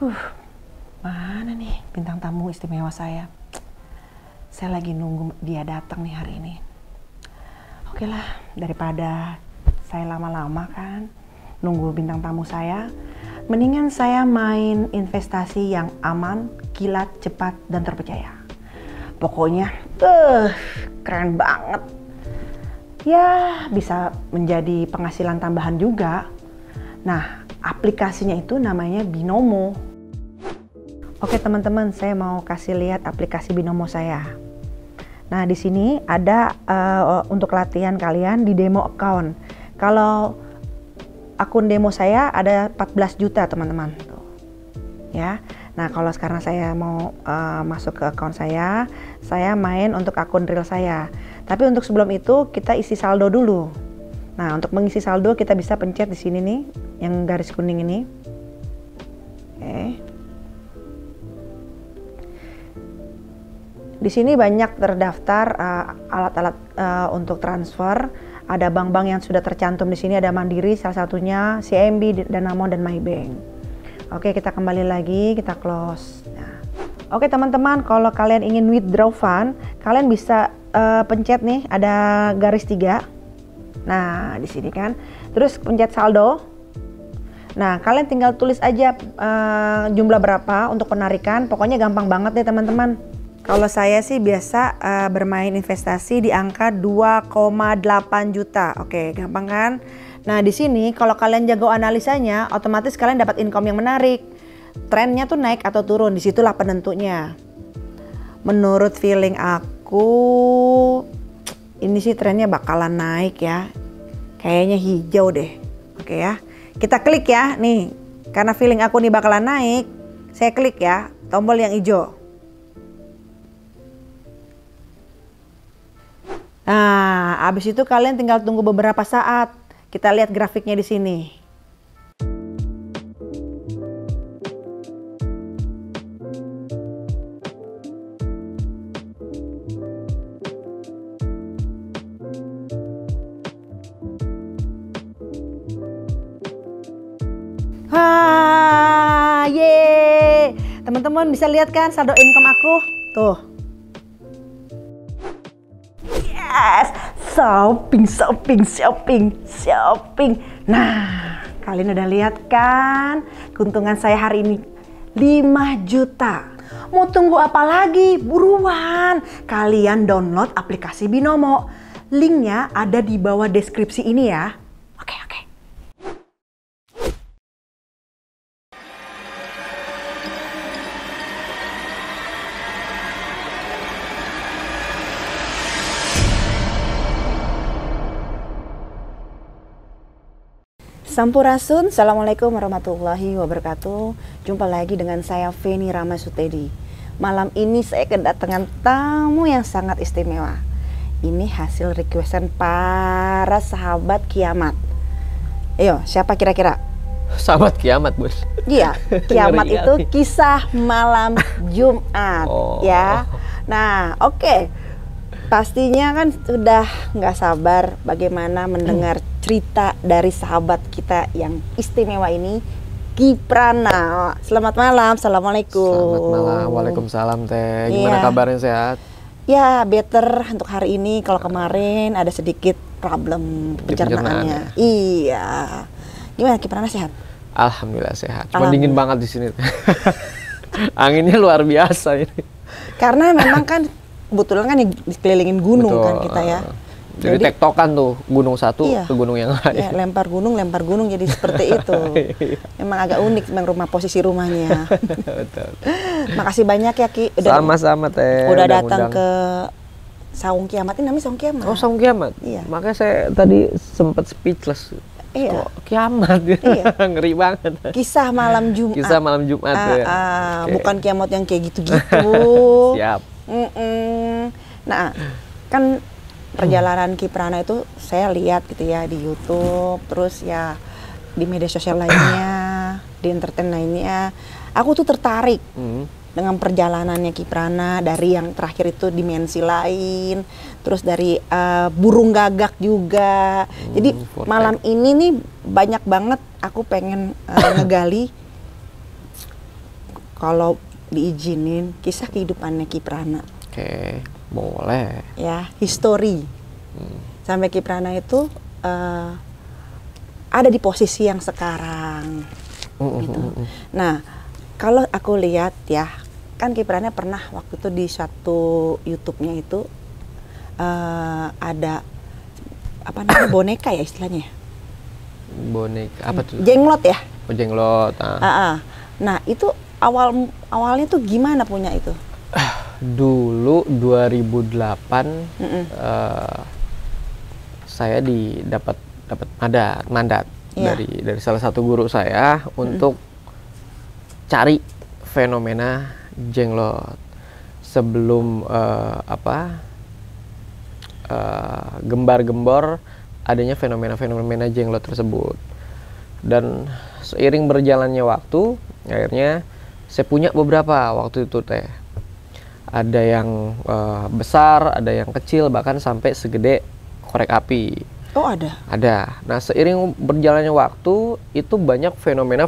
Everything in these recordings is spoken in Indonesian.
Huh, mana nih bintang tamu istimewa saya? Saya lagi nunggu dia datang nih hari ini. Oke lah, daripada saya lama-lama kan nunggu bintang tamu saya, mendingan saya main investasi yang aman, kilat, cepat, dan terpercaya. Pokoknya, keren banget. Ya, bisa menjadi penghasilan tambahan juga. Nah, aplikasinya itu namanya Binomo. Oke teman-teman, saya mau kasih lihat aplikasi Binomo saya. Nah, di sini ada untuk latihan kalian di demo account. Kalau akun demo saya ada 14 juta teman-teman. Ya. Nah, kalau sekarang saya mau masuk ke account saya main untuk akun real saya. Tapi untuk sebelum itu kita isi saldo dulu. Nah, untuk mengisi saldo kita bisa pencet di sini nih, yang garis kuning ini. Oke. Di sini banyak terdaftar alat-alat untuk transfer. Ada bank-bank yang sudah tercantum di sini, ada Mandiri salah satunya, CIMB, Danamon, dan Maybank. Oke, kita kembali lagi, kita close. Nah. Oke teman-teman, kalau kalian ingin withdraw fund, kalian bisa pencet nih, ada garis 3. Nah, di sini kan. Terus pencet saldo. Nah, kalian tinggal tulis aja jumlah berapa untuk penarikan. Pokoknya gampang banget deh teman-teman. Kalau saya sih biasa bermain investasi di angka 2,8 juta. Oke, gampang kan? Nah, di sini kalau kalian jago analisanya, otomatis kalian dapat income yang menarik. Trennya tuh naik atau turun, disitulah penentunya. Menurut feeling aku, ini sih trennya bakalan naik ya. Kayaknya hijau deh. Oke ya. Kita klik ya, nih. Karena feeling aku nih bakalan naik, saya klik ya, tombol yang hijau. Nah, abis itu kalian tinggal tunggu beberapa saat. Kita lihat grafiknya di sini. Yeay! Teman-teman bisa lihat kan saldo income aku? Tuh. Yes, shopping. Nah, kalian udah lihat kan keuntungan saya hari ini 5 juta. Mau tunggu apa lagi? Buruan, kalian download aplikasi Binomo. Linknya ada di bawah deskripsi ini ya. Oke. Sampurasun, Assalamualaikum warahmatullahi wabarakatuh. Jumpa lagi dengan saya Feni Ramasutedi. Malam ini saya kedatangan tamu yang sangat istimewa. Ini hasil requestan para sahabat kiamat. Ayo, siapa kira-kira? Sahabat kiamat, Bos. Iya, kiamat itu kisah malam Jumat. Ya. Nah, oke. Pastinya kan sudah nggak sabar bagaimana mendengar cerita dari sahabat kita yang istimewa ini, Kiprana. Selamat malam, Assalamualaikum. Selamat malam, Waalaikumsalam Teh. Gimana kabarnya, sehat? Ya, better untuk hari ini. Kalau kemarin ada sedikit problem pencernaannya. Iya. Gimana Kiprana, sehat? Alhamdulillah sehat. Cuma dingin banget di sini. Anginnya luar biasa ini. Karena memang kan kebetulan kan dikelilingin gunung. Betul, kan kita ya. Jadi tektokan tuh gunung satu ke gunung yang lain. Ya, lempar gunung jadi seperti itu. Emang agak unik memang posisi rumahnya. Betul. Makasih banyak ya Ki. Sama-sama Teh. Udah datang ke Saung Kiamat. Ini namanya Saung Kiamat. Oh, Saung Kiamat. Iya. Makanya saya tadi sempat speechless. Iya. Kiamat. Iya. Ngeri banget. Kisah malam Jumat. Kisah malam Jumat. Bukan kiamat yang kayak gitu-gitu. Siap. Nah, kan perjalanan Kiprana itu saya lihat gitu ya di YouTube, terus ya di media sosial lainnya, di entertain lainnya. Aku tuh tertarik dengan perjalanannya Kiprana dari yang terakhir itu dimensi lain, terus dari burung gagak juga. Jadi malam ini nih banyak banget aku pengen ngegali kalau diizinin kisah kehidupannya Kiprana. Oke, boleh. Ya, history. Sampai Kiprana itu ada di posisi yang sekarang. Gitu. Nah, kalau aku lihat ya, kan Kiprana pernah waktu itu di satu YouTube-nya itu ada apa namanya boneka ya istilahnya. Boneka apa tuh? Jenglot ya? Oh, jenglot. Nah, itu awalnya tuh gimana punya itu? Dulu 2008 saya dapat mandat dari salah satu guru saya untuk cari fenomena jenglot sebelum gembar-gembor adanya fenomena jenglot tersebut. Dan seiring berjalannya waktu, akhirnya saya punya beberapa waktu itu teh. Ada yang besar, ada yang kecil, bahkan sampai segede korek api. Oh, ada? Ada. Nah, seiring berjalannya waktu, itu banyak fenomena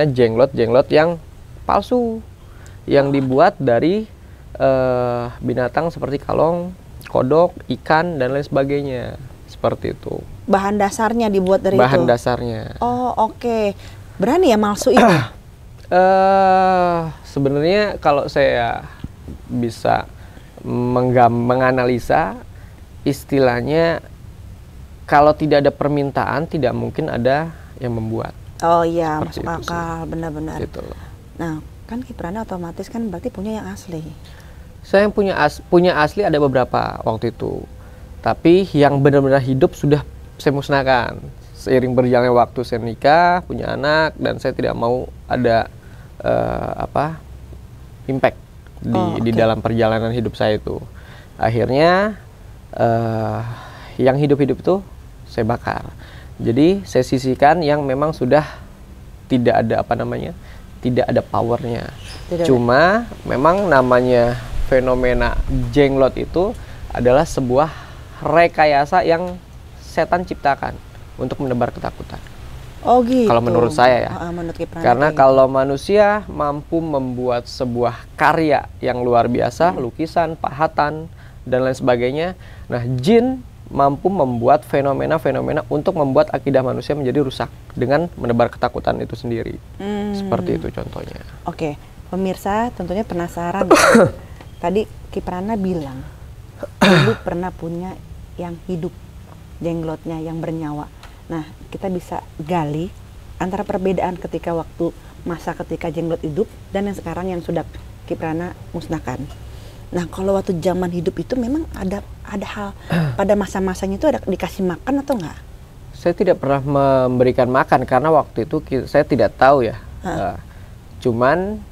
jenglot yang palsu, yang dibuat dari binatang seperti kalong, kodok, ikan, dan lain sebagainya. Seperti itu. Bahan dasarnya dibuat dari itu? Bahan dasarnya. Oh, oke. Berani ya malsu itu? Sebenarnya kalau saya bisa menganalisa, istilahnya kalau tidak ada permintaan tidak mungkin ada yang membuat. Oh iya, masuk akal, benar-benar. Gitu. Nah, kan Kiprana otomatis kan berarti punya yang asli. Saya yang punya asli ada beberapa waktu itu, tapi yang benar-benar hidup sudah saya musnahkan. Seiring berjalannya waktu saya nikah, punya anak, dan saya tidak mau ada impact di dalam perjalanan hidup saya itu. Akhirnya yang hidup-hidup itu saya bakar. Jadi saya sisihkan yang memang sudah tidak ada tidak ada powernya. Cuma memang namanya fenomena jenglot itu adalah sebuah rekayasa yang setan ciptakan untuk menebar ketakutan. Oh gitu. Kalau menurut saya ya. Menurut Karena kalau manusia mampu membuat sebuah karya yang luar biasa, lukisan, pahatan, dan lain sebagainya. Nah, jin mampu membuat fenomena-fenomena untuk membuat akidah manusia menjadi rusak dengan menebar ketakutan itu sendiri. Seperti itu contohnya. Oke, pemirsa tentunya penasaran. Tadi Kiprana bilang dulu pernah punya yang hidup, jenglotnya yang bernyawa. Nah, kita bisa gali antara perbedaan ketika ketika jenglot hidup dan yang sekarang yang sudah Kiprana musnahkan. Nah, kalau waktu zaman hidup itu memang ada hal pada masa-masanya itu ada dikasih makan atau enggak? Saya tidak pernah memberikan makan karena waktu itu saya tidak tahu ya. Cuman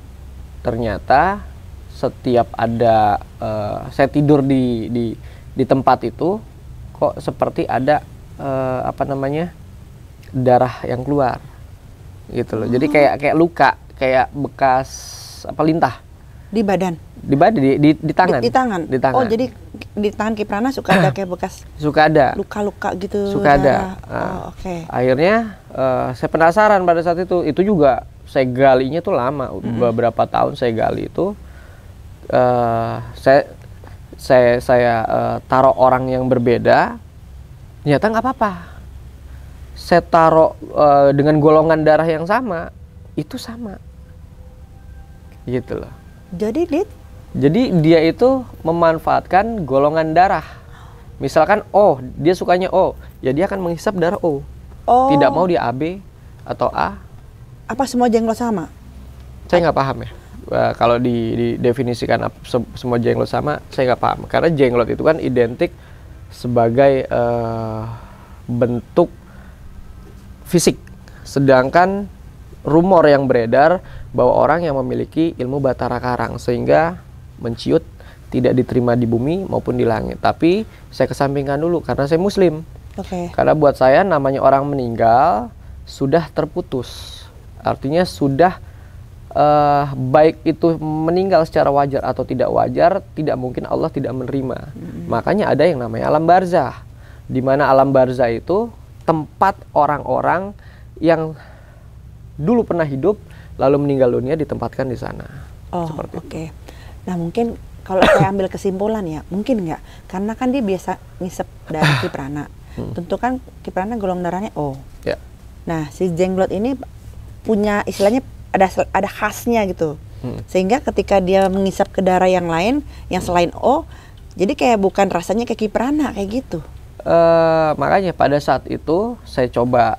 ternyata setiap ada saya tidur di tempat itu kok seperti ada darah yang keluar gitu loh. Jadi kayak luka, kayak bekas lintah di badan, di tangan. Di tangan. Oh, jadi di tangan Kiprana suka ada kayak bekas luka-luka gitu. Suka ada. Oke. Akhirnya saya penasaran pada saat itu juga saya galinya tuh lama, beberapa tahun saya gali itu. Saya taruh orang yang berbeda, ternyata nggak apa-apa. Saya taruh dengan golongan darah yang sama, itu sama, gitu loh. Jadi dia itu memanfaatkan golongan darah. Misalkan O, dia sukanya O, ya dia akan menghisap darah O. Tidak mau dia AB atau A. Apa semua jenglot sama? Saya nggak paham ya. Kalau didefinisikan semua jenglot sama, saya nggak paham. Karena jenglot itu kan identik sebagai bentuk fisik. Sedangkan rumor yang beredar bahwa orang yang memiliki ilmu batara karang sehingga menciut tidak diterima di bumi maupun di langit. Tapi saya kesampingkan dulu karena saya muslim. Karena buat saya namanya orang meninggal sudah terputus. Artinya sudah baik itu meninggal secara wajar atau tidak wajar, tidak mungkin Allah tidak menerima. Makanya ada yang namanya alam barzah, di mana alam barzah itu tempat orang-orang yang dulu pernah hidup lalu meninggal dunia ditempatkan di sana. Oh, Seperti itu. oke. Nah, mungkin kalau saya ambil kesimpulan ya, mungkin nggak? Karena kan dia biasa ngisep dari Kiprana. Tentu kan Kiprana golongan darahnya O. Ya. Nah, si jenglot ini punya istilahnya ada khasnya gitu. Sehingga ketika dia mengisap ke darah yang lain yang selain O, jadi kayak bukan rasanya kayak Kiprana kayak gitu. Makanya pada saat itu saya coba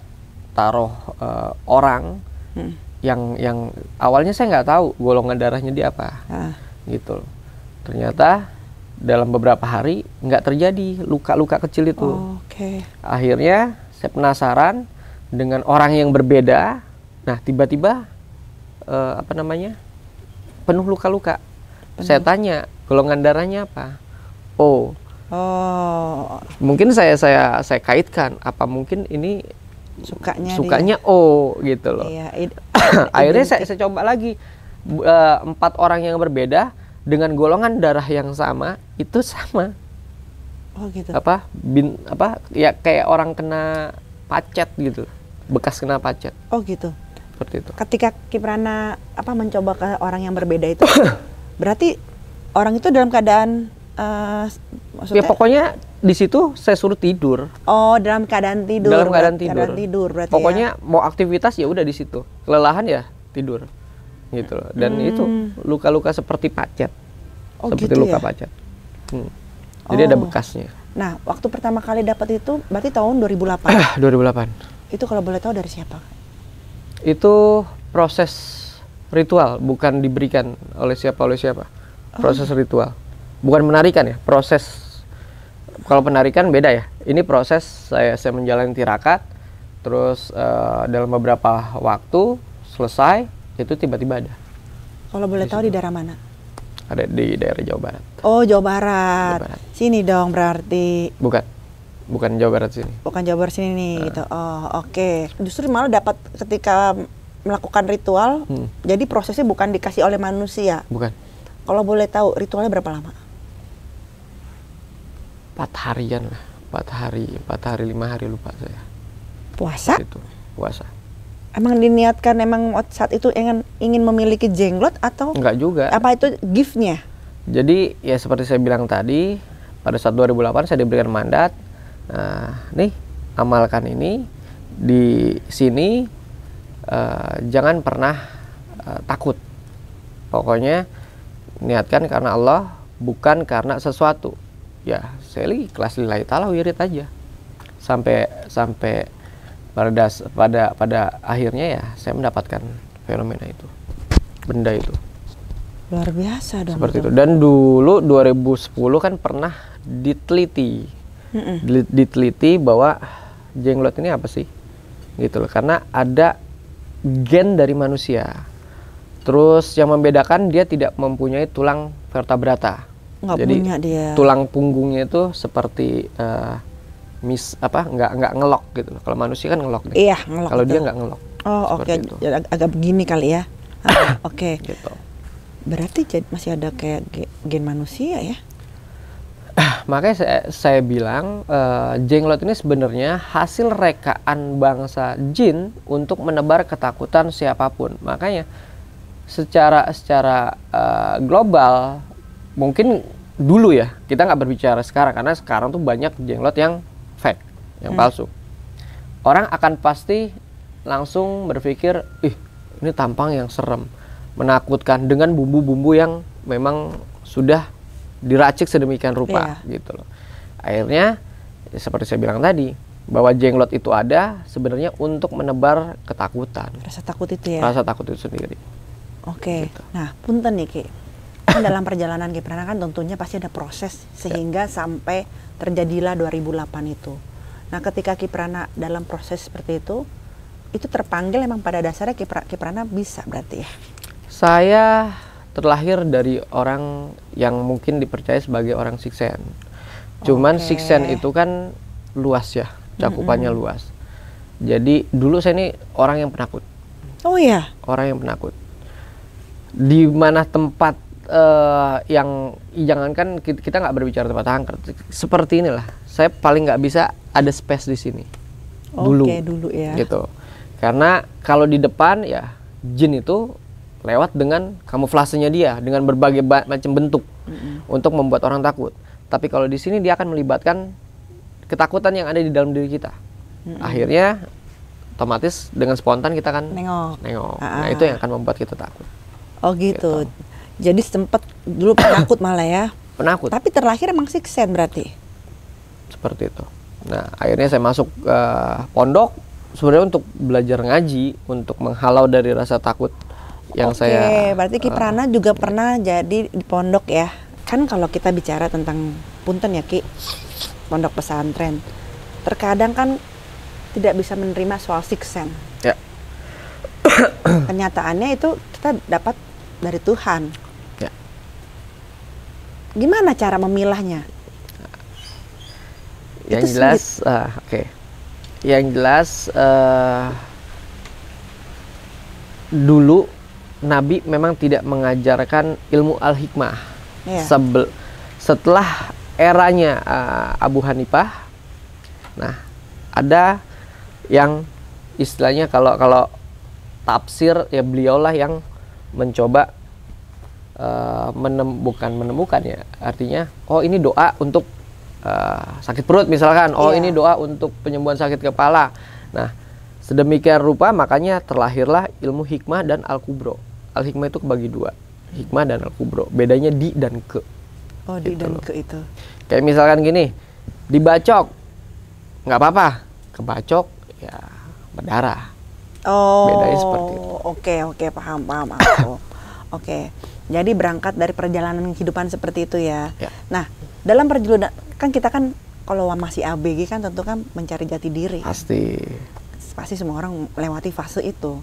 taruh orang yang awalnya saya nggak tahu golongan darahnya dia apa, gitu. Ternyata dalam beberapa hari nggak terjadi luka-luka kecil itu. Oke. Akhirnya saya penasaran dengan orang yang berbeda. Nah, tiba-tiba penuh luka-luka. Saya tanya golongan darahnya apa? Oh, mungkin saya kaitkan apa mungkin ini sukanya O gitu loh. Iya, Akhirnya saya coba lagi 4 orang yang berbeda dengan golongan darah yang sama itu sama. Oh gitu. Ya kayak orang kena pacet gitu, bekas kena pacet. Oh gitu. Seperti itu. Ketika Kiprana mencoba ke orang yang berbeda itu, berarti orang itu dalam keadaan maksudnya? Ya pokoknya di situ saya suruh tidur. Oh, dalam keadaan tidur. Dalam keadaan tidur. Keadaan tidur berarti. Pokoknya mau aktivitas ya udah di situ. Kelelahan ya tidur. Gitu loh. Dan itu luka-luka seperti pacet. Seperti gitu luka ya? pacet. Jadi ada bekasnya. Nah, waktu pertama kali dapat itu berarti tahun 2008. 2008. Itu kalau boleh tahu dari siapa? Itu proses ritual, bukan diberikan oleh siapa. Proses ritual. Bukan menarikan ya, proses. Kalau penarikan beda ya. Ini proses saya menjalani tirakat, terus dalam beberapa waktu selesai, itu tiba-tiba ada. Kalau boleh tahu di daerah mana? Ada di daerah Jawa Barat. Oh, Jawa Barat. Sini dong berarti. Bukan Jawa Barat sini. Bukan Jawa Barat sini nih gitu. Oh, oke. Justru malah dapat ketika melakukan ritual, jadi prosesnya bukan dikasih oleh manusia. Bukan. Kalau boleh tahu ritualnya berapa lama? 4 harian lah. 4 hari, 5 hari lupa saya. Puasa? Itu, puasa. Emang diniatkan saat itu ingin memiliki jenglot atau? Enggak juga. Apa itu gift-nya? Jadi ya seperti saya bilang tadi, pada saat 2008 saya diberikan mandat, nih amalkan ini di sini, jangan pernah takut. Pokoknya niatkan karena Allah, bukan karena sesuatu. Ya, saya ikhlas lillahi ta'ala, wirid aja. Sampai pada akhirnya ya saya mendapatkan fenomena itu, benda itu. Luar biasa dong. Seperti itu. Dan dulu 2010 kan pernah diteliti bahwa jenglot ini apa sih, gitu loh. Karena ada gen dari manusia. Terus yang membedakan dia tidak mempunyai tulang vertebrata. Jadi punya dia. Tulang punggungnya itu seperti nggak ngelok gitu loh. Kalau manusia kan ngelok deh. Iya, ngelok. Kalau dia nggak ngelok. Oh, oke. Agak begini kali ya. Oke. Gitu. Berarti masih ada kayak gen manusia ya? Makanya saya bilang jenglot ini sebenarnya hasil rekaan bangsa jin untuk menebar ketakutan siapapun. Makanya secara global mungkin dulu ya, kita nggak berbicara sekarang, karena sekarang tuh banyak jenglot yang fake, yang palsu. Orang akan pasti langsung berpikir, ini tampang yang serem, menakutkan, dengan bumbu-bumbu yang memang sudah diracik sedemikian rupa, gitu loh. Akhirnya ya seperti saya bilang tadi, bahwa jenglot itu ada sebenarnya untuk menebar ketakutan. Rasa takut itu ya? Rasa takut itu sendiri. Oke. Gitu. Nah, punten nih Ki. Kan dalam perjalanan Kiprana kan tentunya pasti ada proses sehingga sampai terjadilah 2008 itu. Nah, ketika Kiprana dalam proses seperti itu terpanggil emang pada dasarnya Kiprana bisa berarti ya? Saya terlahir dari orang yang mungkin dipercaya sebagai orang siksen. Cuman siksen itu kan luas ya, cakupannya luas. Jadi dulu saya ini orang yang penakut. Oh iya? Orang yang penakut. Di mana tempat yang jangankan kita nggak berbicara tempat angker, seperti inilah saya paling nggak bisa ada space di sini. Dulu ya. Gitu. Karena kalau di depan ya jin itu lewat dengan kamuflasenya dia, dengan berbagai macam bentuk untuk membuat orang takut. Tapi kalau di sini dia akan melibatkan ketakutan yang ada di dalam diri kita. Akhirnya otomatis dengan spontan kita akan nengok. Nah, itu yang akan membuat kita takut. Oh gitu. Jadi sempat dulu penakut malah ya. Penakut. Tapi terlahir emang siksen berarti. Seperti itu. Nah, akhirnya saya masuk ke pondok sebenarnya untuk belajar ngaji, untuk menghalau dari rasa takut yang saya. Berarti Ki Prana juga pernah jadi di pondok ya. Kan kalau kita bicara tentang punten ya Ki, pondok pesantren, terkadang kan tidak bisa menerima soal siksen. Ya. Kenyataannya itu kita dapat dari Tuhan. Ya. Gimana cara memilahnya? Yang jelas, Yang jelas dulu Nabi memang tidak mengajarkan ilmu al-hikmah. Setelah eranya Abu Hanifah, nah ada yang istilahnya kalau tafsir ya beliaulah yang mencoba bukan menemukan ya, artinya oh ini doa untuk sakit perut misalkan, ini doa untuk penyembuhan sakit kepala. Nah sedemikian rupa makanya terlahirlah ilmu hikmah dan al-kubro. Al-hikmah itu kebagi dua, hikmah dan al-kubro. Bedanya di dan ke. Oh, di dan ke itu. Kayak misalkan gini, dibacok, nggak apa-apa. Kebacok, ya berdarah. Oh, bedanya seperti itu. Oke, paham aku. Oke, jadi berangkat dari perjalanan kehidupan seperti itu ya. Nah, dalam perjalanan, kan kita kan kalau masih ABG kan tentu kan mencari jati diri. Pasti semua orang melewati fase itu.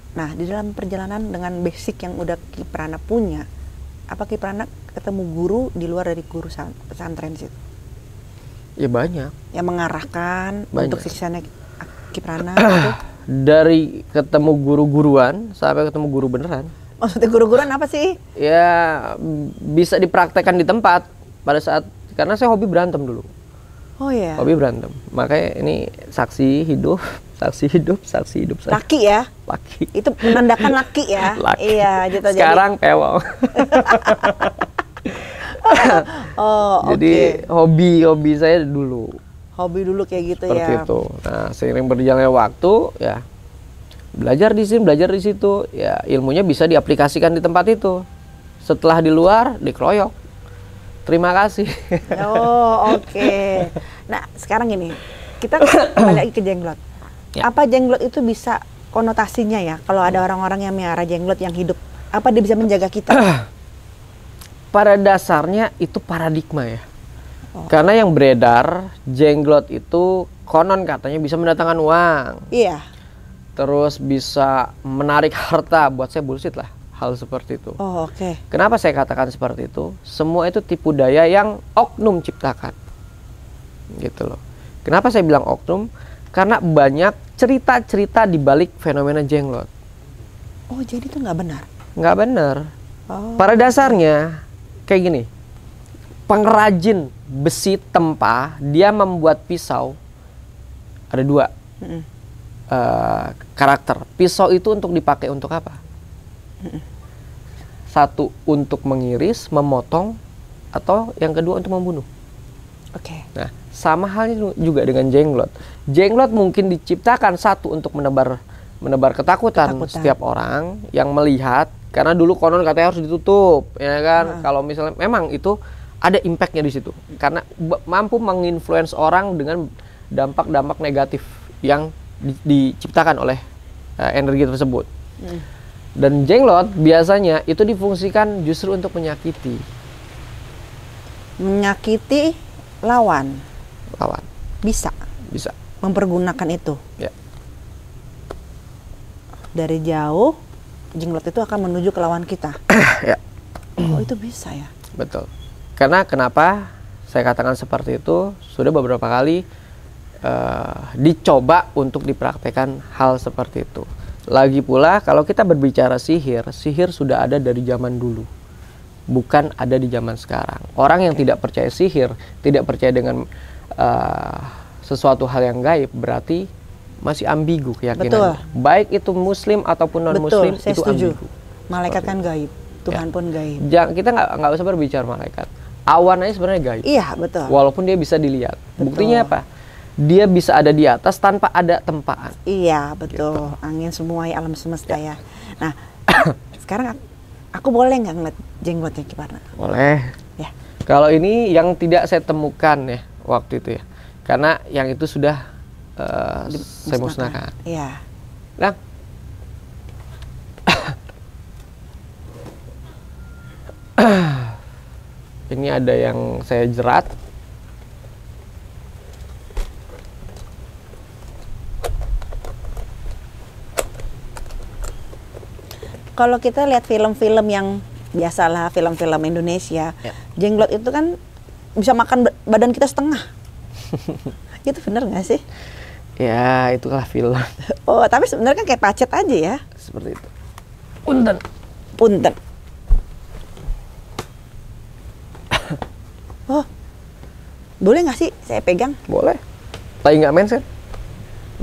Nah, di dalam perjalanan dengan basic yang udah Ki Prana punya, apa Ki Prana ketemu guru di luar dari guru pesantren situ? Ya banyak. Yang mengarahkan untuk siksanya Ki Prana itu? Dari ketemu guru-guruan sampai ketemu guru beneran. Maksudnya guru-guruan apa sih? Ya bisa dipraktekkan di tempat pada saat, karena saya hobi berantem dulu. Oh ya. Hobi berantem. Makanya ini saksi hidup saya. Laki ya? Laki. Itu menandakan laki ya? Laki. Iya, gitu. Sekarang pewong. Jadi hobi saya dulu. Hobi dulu kayak gitu. Seperti ya. itu. Nah, seiring berjalannya waktu ya belajar di sini, belajar di situ, ya ilmunya bisa diaplikasikan di tempat itu. Setelah di luar dikeroyok. Terima kasih. Oh, oke. Nah, sekarang gini, kita kembali lagi ke jenglot. Apa jenglot itu bisa konotasinya ya? Kalau ada orang-orang yang miara jenglot yang hidup, apa dia bisa menjaga kita? Pada dasarnya itu paradigma ya. Karena yang beredar jenglot itu konon katanya bisa mendatangkan uang. Iya. Terus bisa menarik harta. Buat saya bullshit lah hal seperti itu. Oh, oke. Kenapa saya katakan seperti itu? Semua itu tipu daya yang oknum ciptakan. Gitu loh. Kenapa saya bilang oknum? Karena banyak cerita-cerita di balik fenomena jenglot. Oh, jadi itu nggak benar? Nggak benar. Pada dasarnya kayak gini. Pengrajin besi tempa, dia membuat pisau. Ada dua karakter. Pisau itu untuk dipakai untuk apa? Satu untuk mengiris, memotong, atau yang kedua untuk membunuh. Oke. Nah, sama halnya juga dengan jenglot. Jenglot mungkin diciptakan satu untuk menebar ketakutan setiap orang yang melihat, karena dulu konon katanya harus ditutup, ya kan? Kalau misalnya memang itu ada impactnya di situ, karena mampu menginfluence orang dengan dampak-dampak negatif yang diciptakan oleh energi tersebut. Dan jenglot biasanya itu difungsikan justru untuk menyakiti lawan. Bisa mempergunakan itu. Ya. Dari jauh jenglot itu akan menuju ke lawan kita. Ya. Oh, itu bisa ya. Betul. Karena kenapa saya katakan seperti itu, sudah beberapa kali dicoba untuk dipraktekkan hal seperti itu. Lagi pula kalau kita berbicara sihir sudah ada dari zaman dulu, bukan ada di zaman sekarang. Orang yang tidak percaya sihir, tidak percaya dengan sesuatu hal yang gaib, berarti masih ambigu keyakinan. Betul. Baik itu muslim ataupun non muslim Betul, saya itu setuju. ambigu. Malaikat kan gaib, Tuhan pun gaib. Kita nggak usah berbicara malaikat. Awan aja sebenarnya gaib. Iya, betul. Walaupun dia bisa dilihat. Betul. Buktinya apa? Dia bisa ada di atas tanpa ada tempaan. Iya, betul. Angin semua ya, alam semesta ya. Nah, sekarang aku boleh nggak ngeliat jenglotnya Kiprana? Boleh. Ya. Kalau ini yang tidak saya temukan ya waktu itu ya. Karena yang itu sudah saya musnahkan. Iya. Nah, ini ada yang saya jerat. Kalau kita lihat film-film yang biasalah film-film Indonesia, jenglot itu kan bisa makan badan kita setengah. Itu bener nggak sih? Ya, itulah film. Oh, tapi sebenarnya kan kayak pacet aja ya. Seperti itu. Punten. Punten. Oh, boleh nggak sih saya pegang? Boleh. Tapi nggak mens kan?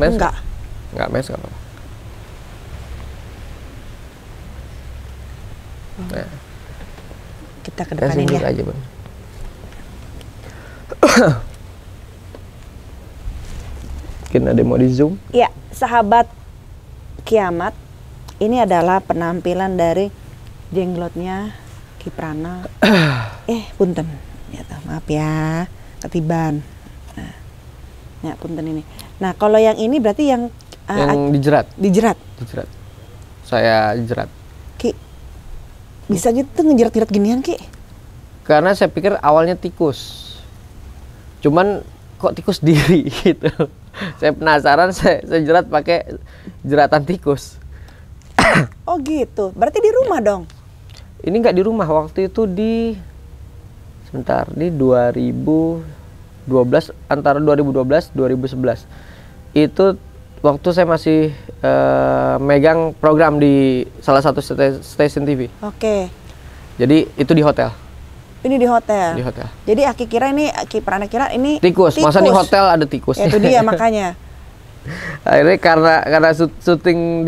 Mens? Enggak. Nggak mens nggak apa-apa. Nah, Kita ke kita depanin sini ya. aja bang. Mungkin ada yang mau di zoom? Ya, sahabat kiamat, ini adalah penampilan dari jenglotnya Kiprana. Punten. Ya, maaf ya, ketiban. Nah, ya punten ini. Nah, kalau yang ini berarti yang Dijerat. dijerat. Dijerat. Saya jerat. Ki, bisa gitu ngejerat-jerat ginian, Ki? Karena saya pikir awalnya tikus. Cuman kok tikus diri gitu. Saya penasaran, saya jerat pakai jeratan tikus. Oh gitu, berarti di rumah dong? Ini nggak di rumah, waktu itu di 2012, antara 2012 2011. Itu waktu saya masih megang program di salah satu stasiun TV. Oke. Jadi itu di hotel. Ini di hotel. Di hotel. Jadi Aki kira ini, Kiprana kira ini Tikus. Masa di hotel ada tikus? Ya, itu dia makanya. Akhirnya karena syuting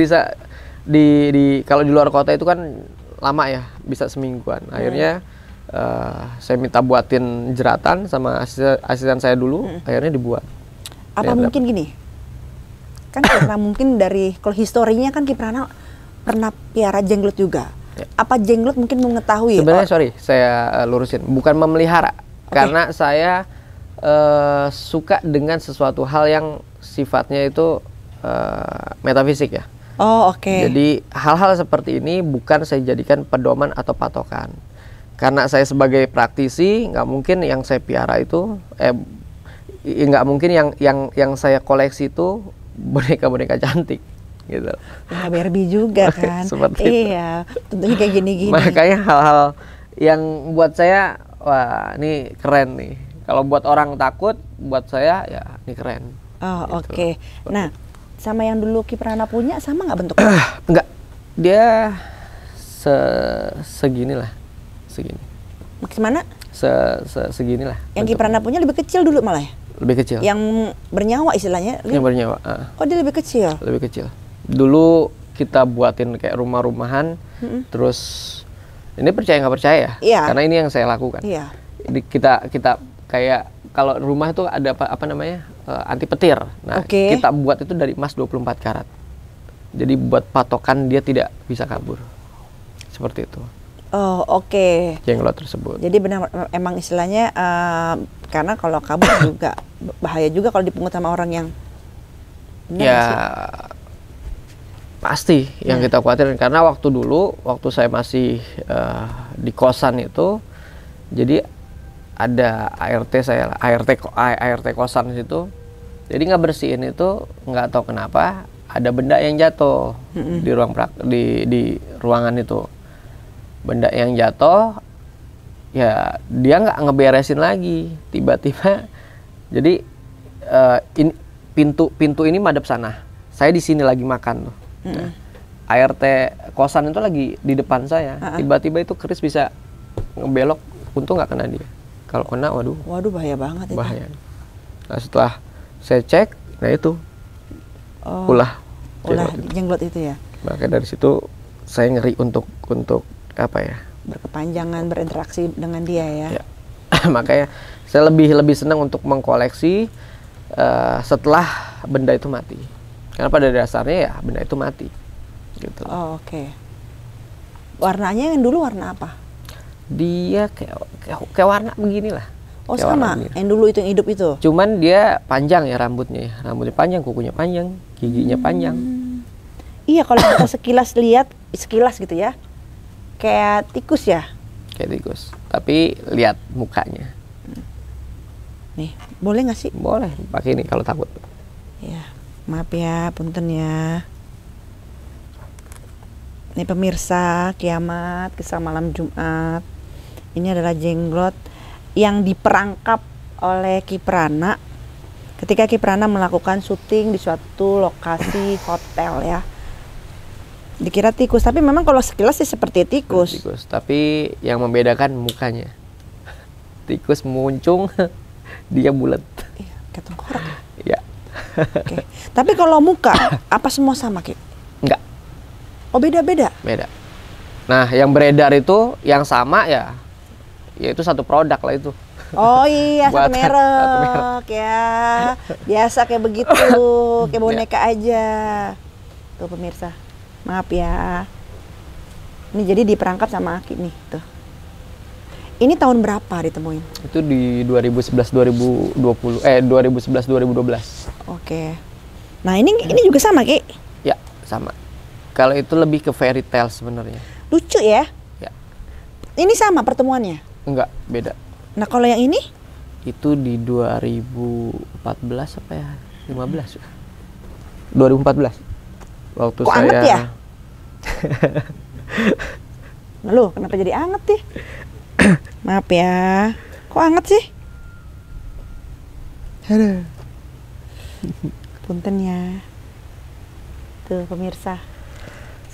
di kalau di luar kota itu kan lama ya, bisa semingguan. Akhirnya saya minta buatin jeratan sama asisten saya dulu. Akhirnya dibuat. Apa mungkin gini? Kan karena mungkin dari kalau historinya kan Kiprana pernah piara jenglot juga. Apa jenglot mungkin mengetahui? Sebenarnya sorry, saya lurusin, bukan memelihara. Karena saya suka dengan sesuatu hal yang sifatnya itu metafisik ya. Oh, oke. Jadi hal-hal seperti ini bukan saya jadikan pedoman atau patokan. Karena saya sebagai praktisi, nggak mungkin yang saya piara itu, nggak mungkin yang saya koleksi itu boneka-boneka cantik. Gitu. Ya, Barbie juga kan. Seperti iya, tentunya kayak gini-gini. Makanya hal-hal yang buat saya, wah ini keren nih. Kalau buat orang takut, buat saya ya ini keren. Oh, gitu. Oke. Nah, sama yang dulu Kiprana punya sama nggak bentuknya? Enggak, dia segini lah, segini. Gimana? Segini lah. Yang Kiprana punya lebih kecil dulu malah ya? Lebih kecil. Yang bernyawa istilahnya? Yang bernyawa. Oh, dia lebih kecil? Lebih kecil. Dulu kita buatin kayak rumah-rumahan, terus ini percaya nggak percaya? Iya. Karena ini yang saya lakukan. Iya. Jadi kita kayak kalau rumah itu ada apa namanya anti petir. Nah, kita buat itu dari emas 24 karat. Jadi buat patokan dia tidak bisa kabur. Seperti itu. Oh, oke. Jenglot tersebut. Jadi benar emang istilahnya karena kalau kabur juga bahaya juga kalau dipungut sama orang yang ya pasti yang kita khawatirin, karena waktu saya masih di kosan itu, jadi ada ART kosan situ, jadi nggak bersihin itu nggak tahu kenapa ada benda yang jatuh di di ruangan itu, benda yang jatuh ya dia nggak ngeberesin lagi, tiba-tiba jadi pintu ini madep sana, saya di sini lagi makan tuh. Nah, ART kosan itu lagi di depan saya. Tiba-tiba itu keris bisa ngebelok, untung nggak kena dia. Kalau kena, waduh bahaya banget. Bahaya. Nah, setelah saya cek, nah itu ulah jenglot itu ya. Makanya dari situ saya ngeri untuk apa ya, Berkepanjangan berinteraksi dengan dia ya. ya. Makanya saya lebih senang untuk mengkoleksi setelah benda itu mati, karena pada dasarnya ya benda itu mati gitu. Oh, oke. Warnanya yang dulu warna apa? Dia kayak warna beginilah. Oh Kayak sama, warna begini. yang dulu itu yang hidup itu? Cuman dia panjang ya rambutnya panjang, kukunya panjang, giginya panjang. Iya, kalau kita sekilas gitu ya, kayak tikus ya. Kayak tikus, tapi lihat mukanya. Nih, boleh nggak sih? Boleh pakai ini kalau takut. Ya, maaf ya, punten ya. Nih pemirsa, kiamat, kisah malam Jumat. Ini adalah jenglot yang diperangkap oleh Kiprana ketika Kiprana melakukan syuting di suatu lokasi hotel ya. Dikira tikus, tapi memang kalau sekilas sih seperti tikus. Tikus, tapi yang membedakan mukanya. Tikus muncung, dia bulat. Iya, kayak tengkorak. Ya. Oke. Tapi kalau muka, apa semua sama, Ki? Enggak. Oh, beda-beda? Beda. Nah, yang beredar itu yang sama ya, yaitu satu produk lah itu. Oh iya, satu Buatan, merek ya. Biasa kayak begitu, kayak boneka aja. Tuh pemirsa, maaf ya. Ini jadi diperangkap sama Aki nih, tuh. Ini tahun berapa ditemuin? Itu di 2011 2012. Oke. Nah, ini juga sama, Ki. Ya, sama. Kalau itu lebih ke fairy tale sebenarnya. Lucu ya? Ya. Ini sama pertemuannya? Enggak, beda. Nah, kalau yang ini? Itu di 2014 apa ya? 15 ya? 2014. Waktu Kok saya anget ya? Lalu, kenapa jadi anget sih? Maaf ya. Kok anget sih? Aduh. Punten ya. Tuh pemirsa.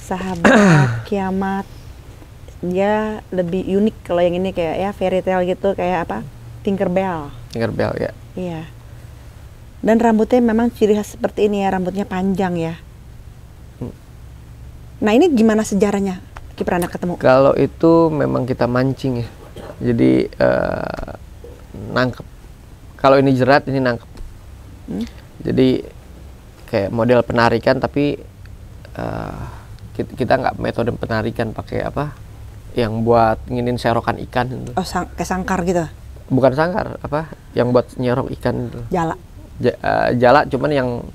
Sahabat kiamat. Dia lebih unik kalau yang ini kayak ya fairy tale gitu, kayak apa? Tinkerbell. Tinkerbell ya. Iya. Dan rambutnya memang ciri khas seperti ini ya, rambutnya panjang ya. Nah, ini gimana sejarahnya Kiprana ketemu? Kalau itu memang kita mancing ya. Jadi nangkep. Kalau ini jerat, ini nangkep. Jadi kayak model penarikan, tapi kita nggak metode penarikan pakai apa? Yang buat nginin serokan ikan itu. Oh, kayak sangkar gitu? Bukan sangkar, apa? Yang buat nyerok ikan itu. Jala? Jala, cuman yang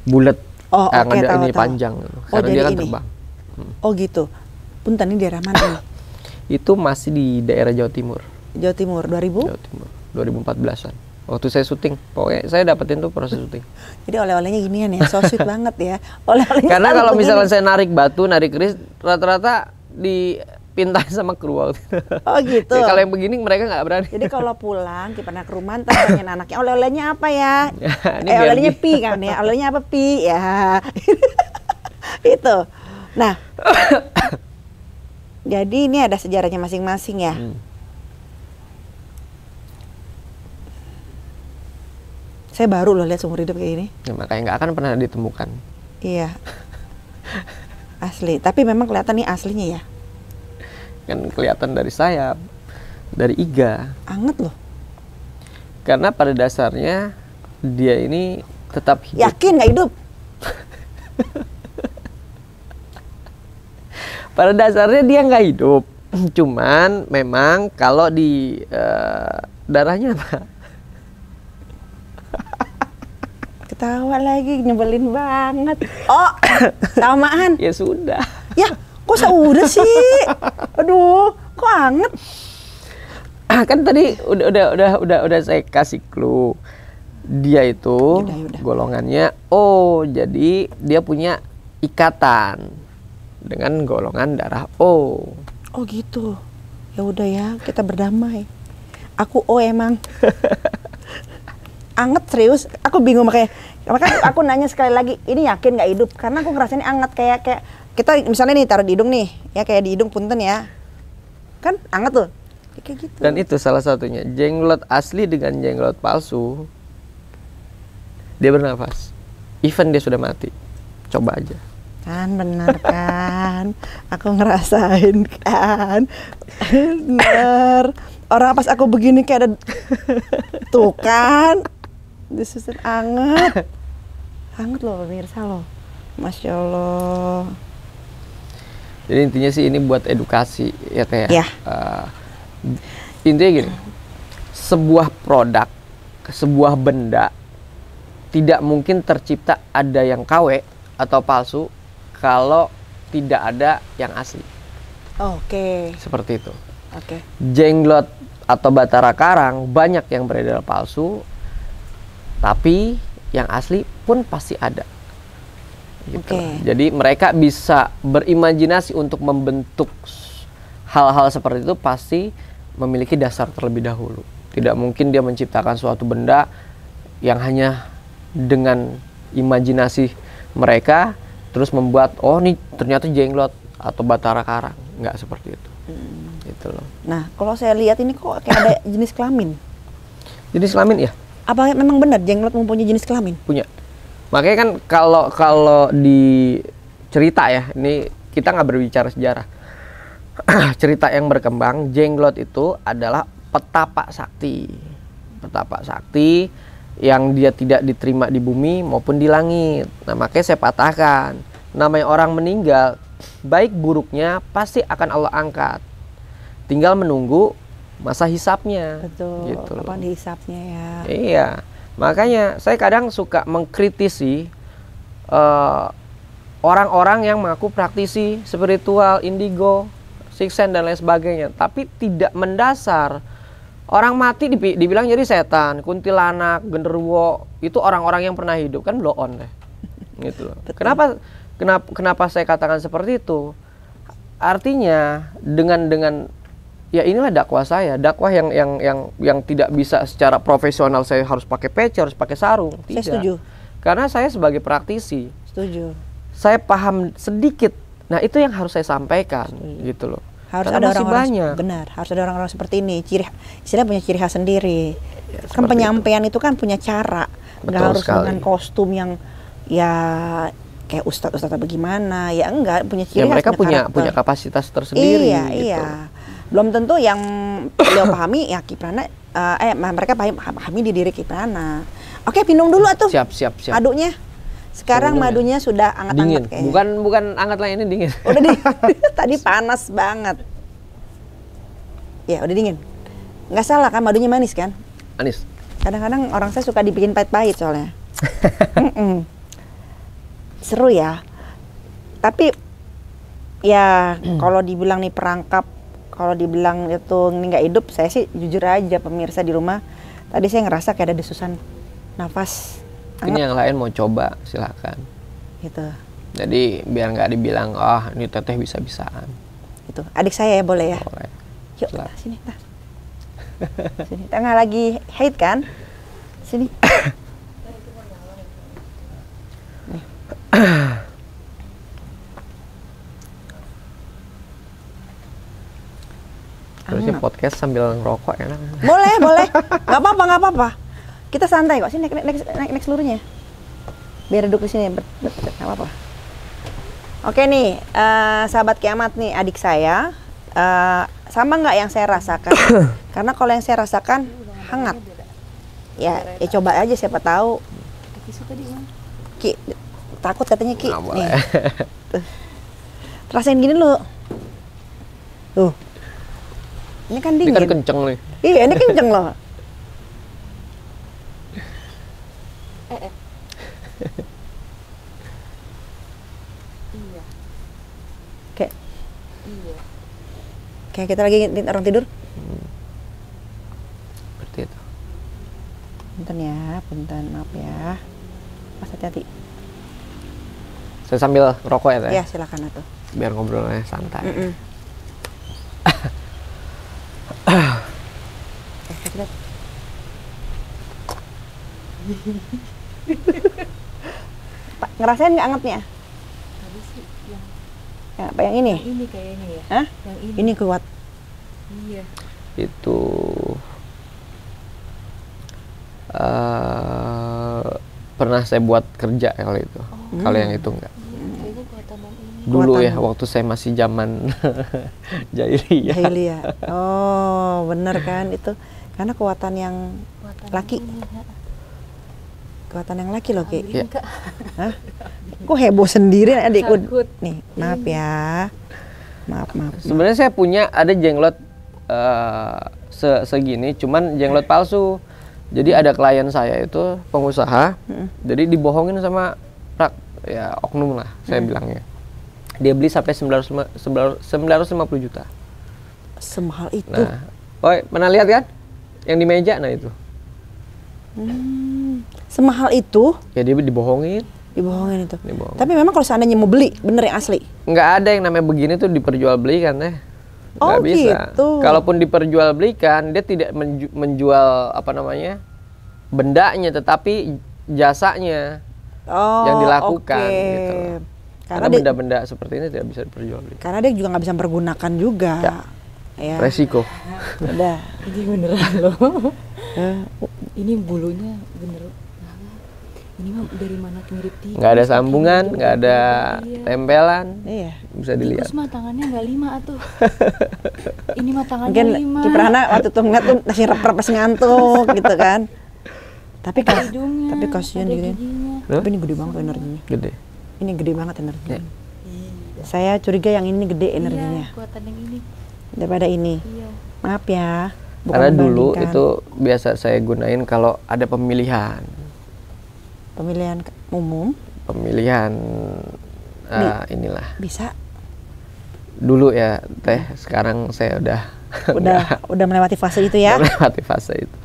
bulat. Oh, oke, tahu, ini tahu. panjang. Oh, Karena dia kan ini. terbang. Oh gitu. Punten, ini daerah mana nih? Itu masih di daerah Jawa Timur. Jawa Timur, 2000? Jawa Timur, 2014-an. Waktu saya syuting, pokoknya saya dapetin tuh proses syuting. Jadi oleh-olehnya ginian ya, so sweet banget ya. Oleh-olehnya Karena selalu kalau begini. misalnya saya narik batu, narik keris, rata-rata dipintain sama kru waktu itu. Oh gitu. Ya, kalau yang begini mereka nggak berani. Jadi kalau pulang, pernah ke rumah, ntar tanyain anaknya, oleh-olehnya apa ya? Ini Oleh-olehnya Bergi. pi kan ya, olehnya apa pi? Ya. Itu. Nah, jadi ini ada sejarahnya masing-masing ya. Saya baru loh lihat seumur hidup kayak gini. Ya, makanya nggak akan pernah ditemukan. Iya. Asli, tapi memang kelihatan nih aslinya ya. Kan kelihatan dari sayap, dari iga. Anget loh. Karena pada dasarnya dia ini tetap hidup. Yakin nggak hidup? Pada dasarnya dia nggak hidup. Cuman memang kalau di darahnya apa? Ketawa lagi, nyebelin banget. Oh, samaan. Ya sudah. Ya, kok udah sih? Aduh, kok anget? Kan tadi udah saya kasih clue. Dia itu Yaudah. golongannya O, jadi dia punya ikatan dengan golongan darah O. Oh gitu. Ya udah ya, kita berdamai. Aku emang. Anget serius. Aku bingung makanya aku nanya sekali lagi, ini yakin nggak hidup? Karena aku ngerasain anget kayak kita misalnya nih taruh di hidung nih, ya kayak di hidung punten ya. Kan anget tuh. Kayak gitu. Dan itu salah satunya, jenglot asli dengan jenglot palsu, dia bernafas. Even dia sudah mati. coba aja. Kan bener kan, aku ngerasain kan, bener. Orang pas aku begini kayak ada, tuh kan, disusun anget loh pemirsa loh, Masya Allah. Jadi intinya sih ini buat edukasi ya Teh. Ya. Intinya gini, sebuah produk, sebuah benda tidak mungkin tercipta ada yang KW atau palsu kalau tidak ada yang asli. Oke. Seperti itu. Oke. Jenglot atau Batara Karang banyak yang beredar palsu, tapi yang asli pun pasti ada. Gitu. Oke. Jadi mereka bisa berimajinasi untuk membentuk hal-hal seperti itu pasti memiliki dasar terlebih dahulu. Tidak mungkin dia menciptakan suatu benda yang hanya dengan imajinasi mereka terus membuat, oh ini ternyata jenglot atau Batara Karang. Nggak seperti itu. Gitu loh. Nah, kalau saya lihat ini kok kayak ada jenis kelamin. Jenis kelamin ya? Apa memang benar jenglot mempunyai jenis kelamin? Punya. Makanya kan kalau di cerita ya, ini kita nggak berbicara sejarah. Cerita yang berkembang, jenglot itu adalah petapa sakti. Petapa sakti yang dia tidak diterima di bumi maupun di langit. Nah, makanya saya patahkan, namanya orang meninggal, baik buruknya pasti akan Allah angkat. Tinggal menunggu masa hisapnya. Betul. Gitu. Kapan dihisapnya ya? Iya. Makanya saya kadang suka mengkritisi orang-orang yang mengaku praktisi spiritual, indigo, sixth sense dan lain sebagainya, tapi tidak mendasar. Orang mati dibilang jadi setan, kuntilanak, genderuwo, itu orang-orang yang pernah hidup, kan blow on deh. Gitu loh. Kenapa saya katakan seperti itu? Artinya dengan ya inilah dakwah saya, dakwah yang tidak bisa secara profesional saya harus pakai peci, harus pakai sarung. Tidak. Saya setuju. Karena saya sebagai praktisi, Setuju. saya paham sedikit. Nah, itu yang harus saya sampaikan, gitu loh. Harus Karena ada masih orang-orang banyak. benar, harus ada orang-orang seperti ini. Istilah punya ciri khas sendiri. Ya, Kan seperti penyampaian itu kan punya cara. Nggak Betul harus sekali. dengan kostum yang ya kayak ustadz atau bagaimana. Ya enggak, punya ciri Ya khas, mereka punya karakter. kapasitas tersendiri. Iya, gitu. iya. Belum tentu yang beliau pahami ya Kiprana, mereka pahami di diri Kiprana. Oke, minum dulu atuh. Siap. Madunya. Sekarang Minum ya. madunya sudah Dingin. anget-anget kayaknya. Bukan hangat lah, ini dingin. Udah dingin. Tadi panas banget. Ya, udah dingin. Nggak salah kan, madunya manis kan? Anis. Kadang-kadang orang saya suka dibikin pahit-pahit soalnya. Seru ya. Tapi ya kalau dibilang nih perangkap, kalau dibilang itu ini nggak hidup, saya sih jujur aja pemirsa di rumah. Tadi saya ngerasa kayak ada desusan nafas. Ini yang lain mau coba, silakan. Gitu. Jadi biar nggak dibilang, ini teteh bisa-bisaan. Itu adik saya ya, boleh ya. Boleh. Yuk, Silakan. sini, sini. Tengah lagi hate kan? Sini. Nih. Terusnya podcast sambil ngerokok enak. Boleh. Nggak apa-apa. Kita santai kok. Sini naik seluruhnya. Biar duduk di sini. Nggak apa-apa. Oke nih, sahabat kiamat nih, adik saya. Sama nggak yang saya rasakan? Karena kalau yang saya rasakan hangat. Ya coba aja, siapa tahu. Ki, takut katanya Ki. Nggak boleh. Nih. Tuh. Rasain gini lu. Tuh. Ini kan Ini dingin. kan kenceng nih. Iya, ini kenceng loh. Iya. Kayak Iya. kayak kita lagi orang tidur. Seperti itu. Punten, maaf ya. Mas hati-hati. Saya sambil ngerokok ya, Teh? Ya, silakan atuh. Biar ngobrolnya santai. Lihat. Pak, ngerasain nggak angetnya? Tadi sih yang Ya, apa yang ini? ini kayaknya ya. Hah? Yang ini. Ini kuat. Iya. Itu pernah saya buat kerja kali itu. Kalau yang itu enggak. Dulu ya, Kekuatan. waktu saya masih zaman jahiliyah. Jahiliyah. Oh, bener kan itu. Karena kekuatan yang Kuatan laki. ini, ya. Kekuatan yang laki loh, Ki. Iya. Kak. Hah? Kok heboh sendiri adikku? Takut. Nih, maaf ya. Maaf. Sebenarnya saya punya ada jenglot segini, cuman jenglot palsu. Jadi ada klien saya itu pengusaha, jadi dibohongin sama ya oknum lah, saya bilangnya. Dia beli sampai 950 juta. Semahal itu. Nah, pernah lihat kan? Yang di meja, nah itu. Semahal itu Ya dia dibohongin. dibohongin itu. Dibohongin. Tapi memang kalau seandainya mau beli, bener yang asli. Nggak ada yang namanya begini tuh diperjualbelikan teh. Oh, Nggak bisa. gitu. Kalaupun diperjualbelikan, dia tidak menjual apa namanya bendanya, tetapi jasanya Oh, yang dilakukan. oke. Gitu loh. Karena Karena dia, benda-benda seperti ini tidak bisa diperjualbelikan. karena dia juga nggak bisa mempergunakan juga. Ya. Resiko. Udah. Ini beneran loh. Eh, Ini bulunya bener. Ini mah dari mana mirip tikus. Nggak ada sambungan, nggak ada Iya. tempelan, iya. bisa dilihat. Tikus mah tangannya nggak 5 atuh. Ini mah tangannya Mungkin 5. Kiprahna waktu itu ngeliat tuh masih rep-repes ngantuk gitu kan. Tapi Ada kan, hidungnya, tapi kasihan ada gini. giginya. Tapi ini gede banget energinya. Gede. Ini gede banget energinya. Ya. Iya. Saya curiga yang ini gede energinya Iya, kuatan yang ini. daripada ini. Iya. Maaf ya. bukan Karena dulu membandingkan. itu biasa saya gunain kalau ada pemilihan. Pemilihan umum Pemilihan inilah. bisa. Dulu ya teh, sekarang saya udah Udah melewati fase itu ya. udah melewati fase itu.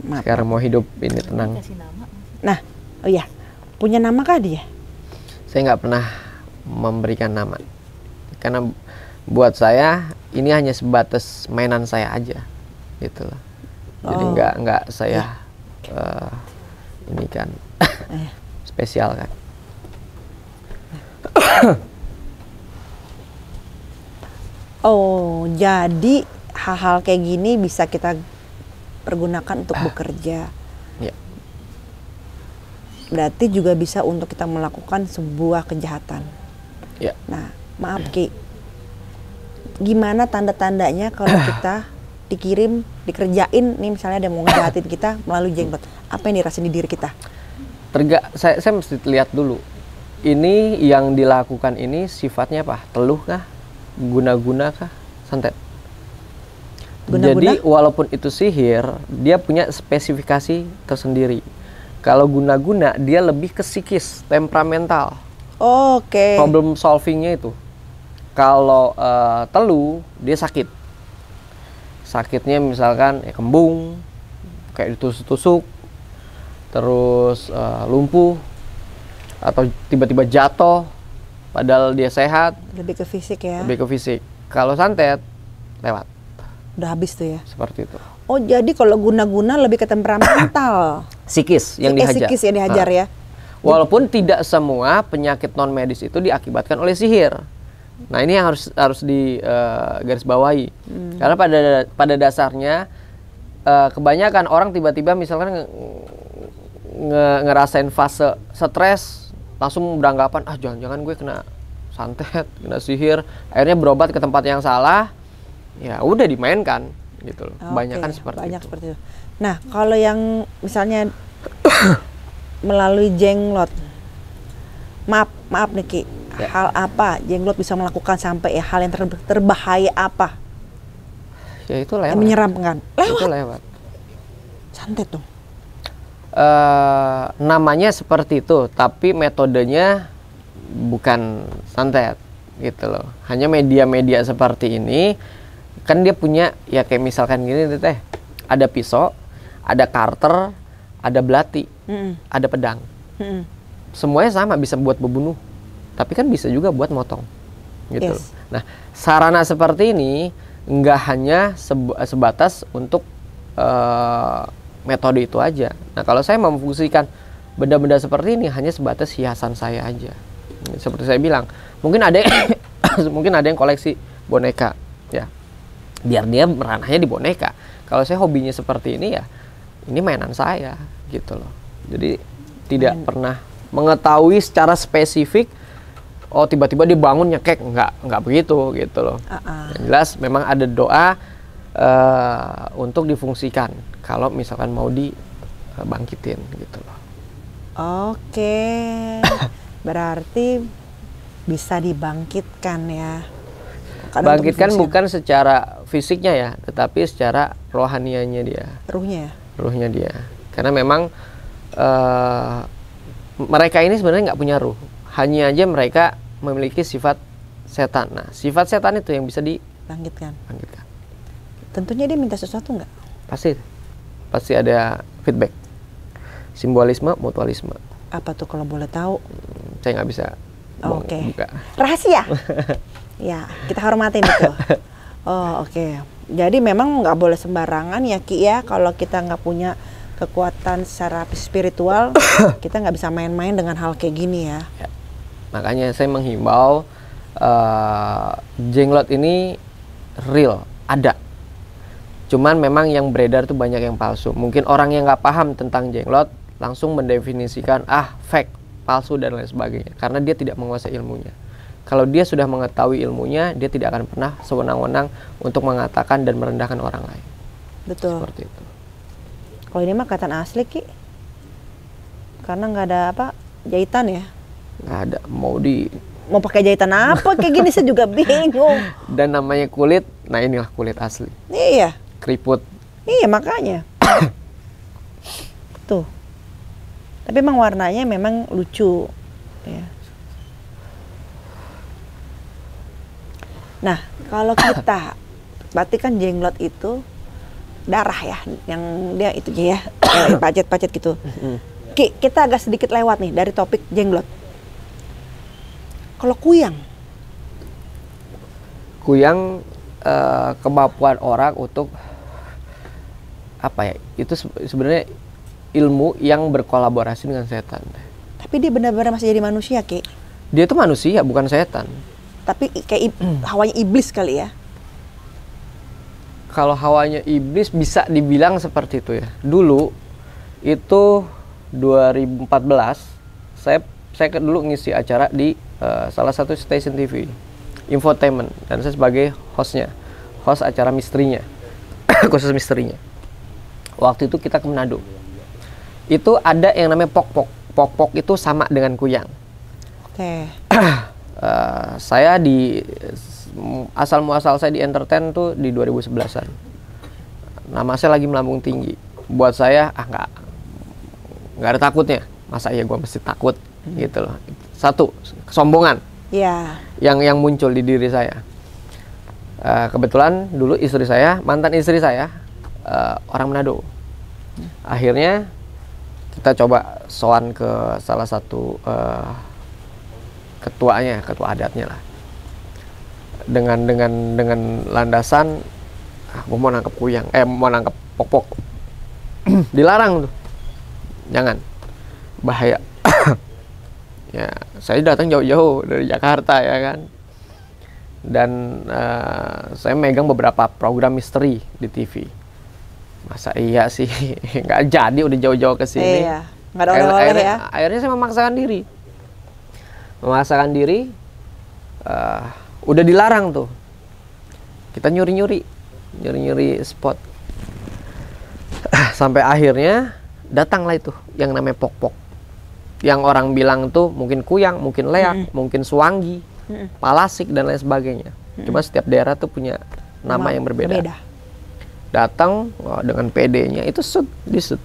Maaf. Sekarang mau hidup ini tenang. Kasih nama masih. Nah, oh iya. Punya nama kah dia? Saya nggak pernah memberikan nama. Karena buat saya ini hanya sebatas mainan saya aja, gitu loh. Jadi Oh. nggak saya ini kan spesial kan. Oh, jadi hal-hal kayak gini bisa kita pergunakan untuk bekerja. Ya. Berarti juga bisa untuk kita melakukan sebuah kejahatan. Ya. Nah, maaf Ki. Gimana tanda-tandanya kalau kita dikirim, dikerjain nih misalnya ada yang mau ngejahatin kita melalui jenglot. Apa yang dirasain di diri kita? Saya mesti lihat dulu. Ini yang dilakukan ini sifatnya apa? Teluh kah? Guna-guna kah? Santet. Guna-guna? Jadi walaupun itu sihir, dia punya spesifikasi tersendiri. Kalau guna-guna, dia lebih ke psikis, temperamental, Oke. problem solvingnya itu. Kalau teluh, dia sakit. Sakitnya misalkan kembung, kayak ditusuk-tusuk, terus lumpuh, atau tiba-tiba jatuh, padahal dia sehat, Lebih ke fisik ya. lebih ke fisik. Kalau santet, lewat, Udah habis tuh ya. seperti itu. Oh, jadi kalau guna-guna lebih ke temperamental. Psikis yang dihajar. Psikis yang dihajar Nah, ya. Walaupun tidak semua penyakit non medis itu diakibatkan oleh sihir. Nah ini yang harus di garis bawahi. Karena pada dasarnya kebanyakan orang tiba-tiba misalkan ngerasain fase stres, langsung beranggapan jangan-jangan gue kena santet, kena sihir. Akhirnya berobat ke tempat yang salah, ya udah dimainkan gitu loh. Kebanyakan Oke, seperti banyak itu. seperti itu. Nah, kalau yang misalnya melalui jenglot, maaf nih Ki, Ya. hal apa jenglot bisa melakukan sampai hal yang terbahaya apa Ya itu yang lewat. menyeramkan? Itu lewat. Santet dong. Namanya seperti itu, tapi metodenya bukan santet gitu loh. Hanya media-media seperti ini kan dia punya ya kayak misalkan gini teh, ada pisau, ada karter, ada belati, ada pedang. Semuanya sama, bisa buat membunuh, tapi kan bisa juga buat motong gitu. Yes. Nah, sarana seperti ini nggak hanya sebatas untuk metode itu aja. Nah, kalau saya memfungsikan benda-benda seperti ini hanya sebatas hiasan saya aja. Seperti saya bilang, mungkin ada mungkin ada yang koleksi boneka, ya. Biar dia ranahnya di boneka. Kalau saya hobinya seperti ini ya, ini mainan saya gitu loh. Jadi tidak pernah mengetahui secara spesifik oh tiba-tiba dia bangun nyekek, nggak begitu gitu loh. Yang jelas memang ada doa untuk difungsikan kalau misalkan mau dibangkitin gitu loh. Oke. Berarti bisa dibangkitkan ya. Kadang Bangkitkan bukan secara fisiknya ya, tetapi secara rohanianya dia. ruhnya ya. Ruhnya dia. Karena memang mereka ini sebenarnya nggak punya ruh. Hanya aja mereka memiliki sifat setan. Nah, sifat setan itu yang bisa Bangkitkan. dibangkitkan. Tentunya dia minta sesuatu nggak? Pasti ada feedback. Simbolisme, mutualisme. Apa tuh kalau boleh tahu? Saya nggak bisa Oke. buka. Rahasia. Ya, kita hormatin itu. Oh, oke. Jadi memang nggak boleh sembarangan ya Ki ya, kalau kita nggak punya kekuatan secara spiritual, kita nggak bisa main-main dengan hal kayak gini ya. Ya. Makanya saya menghimbau jenglot ini real, ada. Cuman memang yang beredar tuh banyak yang palsu. Mungkin orang yang nggak paham tentang jenglot langsung mendefinisikan fake, palsu dan lain sebagainya. Karena dia tidak menguasai ilmunya. Kalau dia sudah mengetahui ilmunya, dia tidak akan pernah sewenang-wenang untuk mengatakan dan merendahkan orang lain. Betul. Seperti itu. Kalau ini mah kelihatan asli Ki. Karena nggak ada jahitan ya. Nggak ada. Mau pakai jahitan apa kayak gini saya juga bingung. Dan namanya kulit, nah inilah kulit asli. Iya. Keriput. Iya makanya. Tuh. Tapi emang warnanya memang lucu. Ya. Nah, kalau kita, berarti kan jenglot itu darah ya, yang dia itu ya, pacet-pacet gitu. Ki, kita agak sedikit lewat nih dari topik jenglot. Kalau kuyang? Kuyang kemampuan orang untuk apa ya? Itu sebenarnya ilmu yang berkolaborasi dengan setan. Tapi dia benar-benar masih jadi manusia, Ki. Dia tuh manusia, bukan setan. Tapi kayak hawanya iblis kali ya. Kalau hawanya iblis bisa dibilang seperti itu ya. Dulu itu 2014 saya dulu ngisi acara di salah satu stasiun TV, infotainment, dan saya sebagai host acara misterinya, khusus misterinya. Waktu itu kita ke Manado. Itu ada yang namanya pok-pok. Pok-pok itu sama dengan kuyang. Oke. Saya asal muasal saya di entertain tuh di 2011-an. Nama saya lagi melambung tinggi. Buat saya nggak ada takutnya. Masa iya gue mesti takut gitu loh. Satu, kesombongan. Iya. Yang muncul di diri saya. Kebetulan dulu mantan istri saya orang Manado. Akhirnya kita coba sowan ke salah satu ketua adatnya lah, dengan landasan gue mau nangkep kuyang, mau nangkep pok-pok. Dilarang tuh, jangan, bahaya. Ya saya datang jauh-jauh dari Jakarta ya kan, dan saya megang beberapa program misteri di TV. Masa iya sih nggak jadi udah jauh-jauh ke sini. Iya, nggak ada oleh-oleh ya. Akhirnya saya memaksakan diri, udah dilarang tuh. Kita nyuri spot. Sampai akhirnya datanglah itu yang namanya pok-pok. Yang orang bilang tuh mungkin kuyang, mungkin leak, mungkin suwangi, palasik dan lain sebagainya. Cuma setiap daerah tuh punya nama yang berbeda. Datang dengan PD-nya itu disut.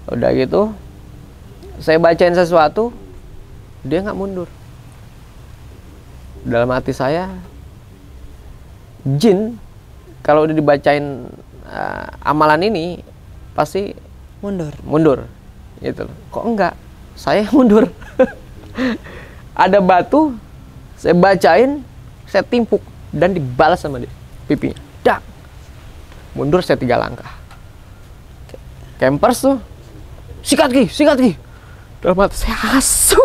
Udah gitu saya bacain sesuatu, dia nggak mundur. Dalam hati saya, jin kalau udah dibacain amalan ini pasti mundur gitu loh. Kok enggak? Saya mundur. Ada batu, saya bacain, saya timpuk dan dibalas sama dia pipinya. Dak. Mundur saya 3 langkah. Campers tuh, sikat ki. Dalam hati saya asu.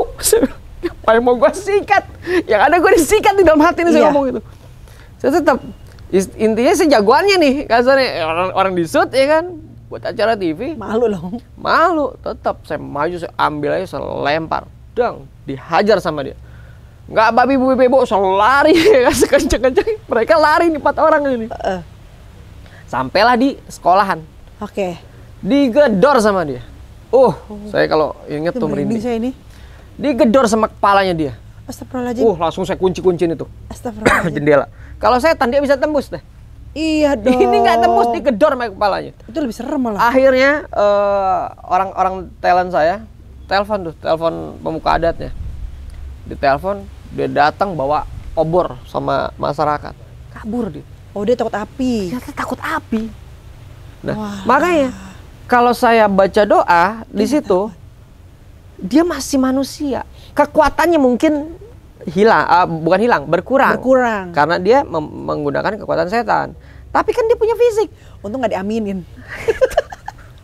Apa yang mau gue sikat? Yang ada gue disikat di dalam hati nih. Saya ngomong gitu. Saya tetap, intinya saya jagoannya nih. Kasarnya orang disut ya kan, buat acara TV. Malu loh. Malu, tetap saya maju, saya ambil aja, saya lempar. dang, dihajar sama dia. Nggak babi bu bebo, selalu lari sekenceng-kenceng. Mereka lari nih 4 orang ini. Sampailah di sekolahan. Oke. Digedor sama dia. Saya kalau inget tuh merinding. Saya ini. Digedor sama kepalanya dia. Astagfirullahaladzim. Langsung saya kunci-kuncin itu. Astagfirullahaladzim. Jendela. Kalau setan dia bisa tembus deh. Iya dong. Ini nggak tembus, digedor sama kepalanya. Itu lebih serem malah. Akhirnya orang-orang talent saya telepon pemuka adatnya. Ditelepon, dia datang bawa obor sama masyarakat. Kabur dia. Oh, dia takut api. Ternyata takut api. Nah, makanya kalau saya baca doa di situ, dia masih manusia. Kekuatannya mungkin bukan hilang, berkurang. Karena dia menggunakan kekuatan setan. Tapi kan dia punya fisik. Untung nggak diaminin.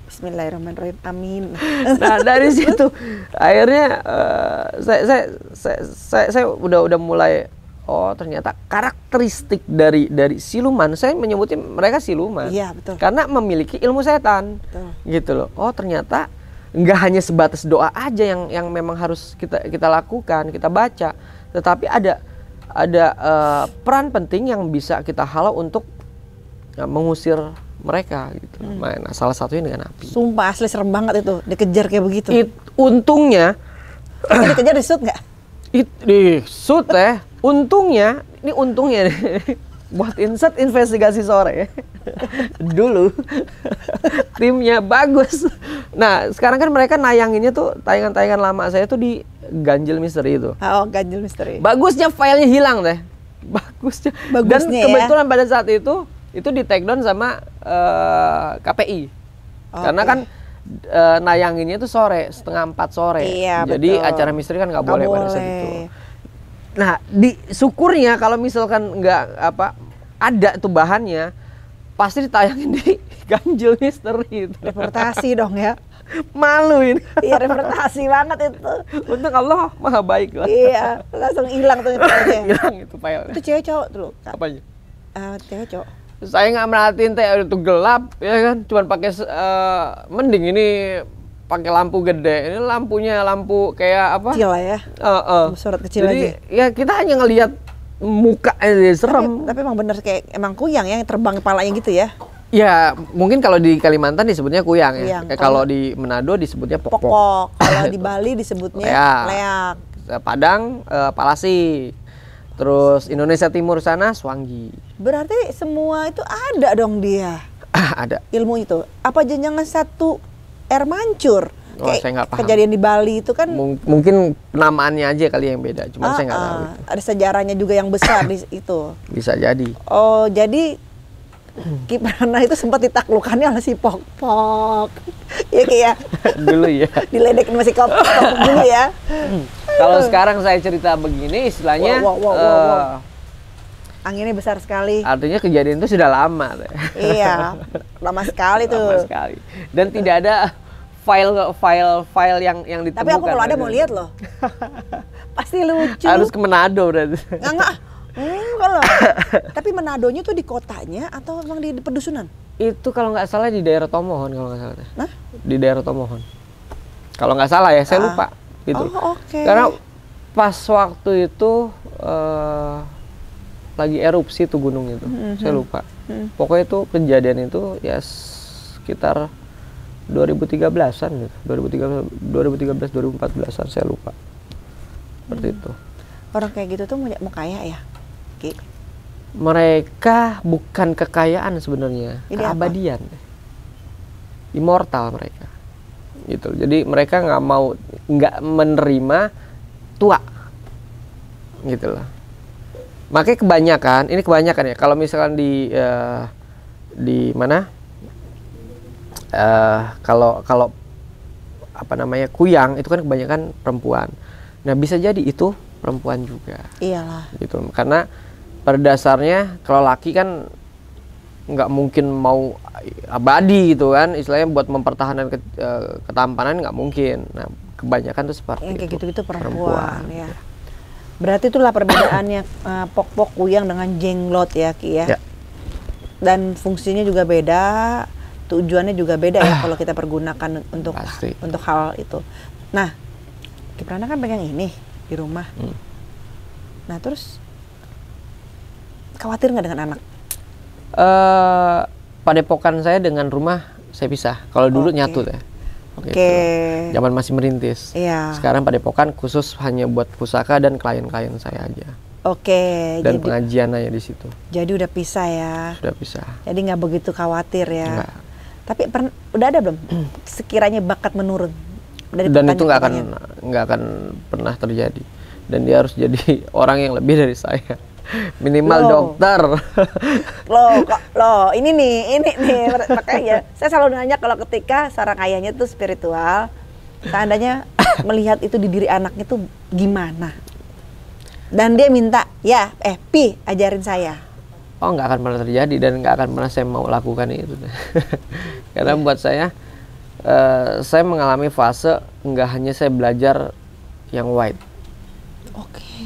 Bismillahirrahmanirrahim. Amin. Nah, dari situ akhirnya saya udah mulai ternyata karakteristik dari siluman, saya menyebutnya mereka siluman. Iya, betul. Karena memiliki ilmu setan. Betul. Gitu loh. Ternyata nggak hanya sebatas doa aja yang memang harus kita lakukan, kita baca, tetapi ada peran penting yang bisa kita halau untuk mengusir mereka gitu. Nah, salah satunya dengan api. Sumpah asli serem banget itu, dikejar kayak begitu. Untungnya dikejar disut nggak? Disut untungnya nih buat insert investigasi sore dulu timnya bagus. Nah, sekarang kan mereka nayanginnya tuh tayangan-tayangan lama saya tuh di Ganjil Misteri itu. Ganjil Misteri. Bagusnya filenya hilang deh. Bagusnya dan kebetulan pada saat itu di take down sama KPI. Karena kan nayanginnya itu sore, 3:30 sore. Iya, jadi betul. acara misteri kan nggak boleh pada saat itu. Nah, di syukurnya kalau misalkan nggak ada tuh bahannya, pasti ditayangin di Ganjil Misteri itu. Reportasi dong ya. Malu ini. Iya, reportasi banget itu. Untung Allah maha baik lah. Iya, langsung hilang tuh filenya. Hilang itu file. Itu cewek cowok tuh. Apanya? Cewek cowok. Saya nggak merhatiin itu gelap ya kan, cuman pakai mending ini pakai lampu gede. Ini lampunya lampu kayak apa? Kecil lah ya. Surat kecil. Jadi aja. Ya kita hanya ngelihat muka aja serem. Tapi emang bener kayak emang kuyang yang terbang kepalanya gitu ya. Ya mungkin kalau di Kalimantan disebutnya kuyang ya. Kalau di Manado disebutnya pokpok. Kalau di Bali disebutnya leak. Padang palasi. Terus Indonesia Timur sana Swanggi. Berarti semua itu ada dong dia. Ada. Ilmu itu. Apa jangan satu air mancur? Kayak saya nggak paham. Kejadian di Bali itu kan mungkin namaannya aja kali yang beda. Cuma saya nggak tahu itu. Ada sejarahnya juga yang besar di itu. Bisa jadi. Oh, jadi Kiprana itu sempat ditaklukkannya oleh si Pok-Pok. Iya kayak dulu ya. Diledekin masih Pok-Pok dulu ya. Kalau sekarang saya cerita begini istilahnya wow. Anginnya besar sekali. Artinya kejadian itu sudah lama. Iya, lama sekali tuh. Lama sekali. Dan tidak ada file yang ditemukan. Tapi aku kalau ada mau lihat loh. Pasti lucu. Harus ke Manado berarti. Enggak. Kalau. Tapi Manadonya tuh di kotanya atau emang di pedusunan? Itu kalau nggak salah di daerah Tomohon kalau nggak salah. Nah? Di daerah Tomohon. Kalau nggak salah ya, saya lupa. Gitu. Oke. Karena pas waktu itu lagi erupsi tuh gunung itu, saya lupa. Pokoknya itu kejadian itu ya sekitar 2013-an gitu, 2013, 2014-an saya lupa. Seperti itu. Orang kayak gitu tuh mau kaya ya, Ki? Mereka bukan kekayaan sebenarnya, keabadian, immortal mereka. Gitu. Jadi mereka nggak menerima tua, gitu loh. Makanya kebanyakan ya. Kalau misalkan di mana? Kalau apa namanya kuyang itu kan kebanyakan perempuan. Nah bisa jadi itu perempuan juga. Iyalah. Gitu. Karena pada dasarnya kalau laki kan nggak mungkin mau abadi gitu kan, istilahnya buat mempertahankan ketampanan nggak mungkin. Nah kebanyakan tuh seperti yang kayak itu. Gitu-gitu perempuan ya. Berarti itulah perbedaannya pok-pok kuyang dengan jenglot ya Ki ya. Dan fungsinya juga beda, tujuannya juga beda ya kalau kita pergunakan untuk hal itu. Nah Kiprana kan pegang ini di rumah. Nah terus khawatir nggak dengan anak? Padepokan saya dengan rumah saya pisah. Kalau dulu nyatu ya. Gitu. Zaman masih merintis. Iya. Sekarang padepokan khusus hanya buat pusaka dan klien-klien saya aja. Dan jadi, pengajian aja di situ. Jadi udah pisah ya. Sudah pisah. Jadi nggak begitu khawatir ya. Enggak. Tapi udah ada belum sekiranya bakat menurun? Dan itu nggak akan pernah terjadi. Dan dia harus jadi orang yang lebih dari saya. Minimal dokter. Loh, ini nih makanya saya selalu nanya kalau ketika seorang ayahnya tuh spiritual, seandainya melihat itu di diri anaknya tuh gimana? Dan dia minta, Pi, ajarin saya. Oh, nggak akan pernah terjadi dan nggak akan pernah saya mau lakukan itu. Karena buat saya mengalami fase nggak hanya saya belajar yang white.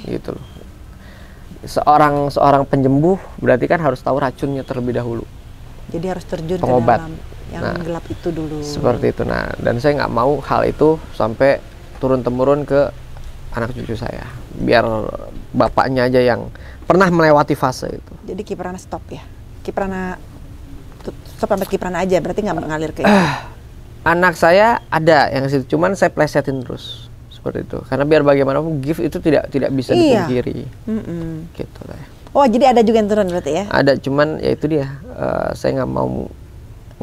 Gitu loh. Seorang penyembuh berarti kan harus tahu racunnya terlebih dahulu. Jadi harus terjun Pengobat. ke dalam yang gelap itu dulu. Seperti itu. Nah, dan saya nggak mau hal itu sampai turun-temurun ke anak cucu saya. Biar bapaknya aja yang pernah melewati fase itu. Jadi Kiprana stop ya? Kiprana stop sampai Kiprana aja, berarti nggak mengalir ke itu? Anak saya ada yang situ, cuman saya plesetin terus. Seperti itu, karena biar bagaimanapun gift itu tidak bisa dipungkiri. Gitu lah. Oh, jadi ada juga yang turun berarti ya? Ada, cuman ya itu dia, saya nggak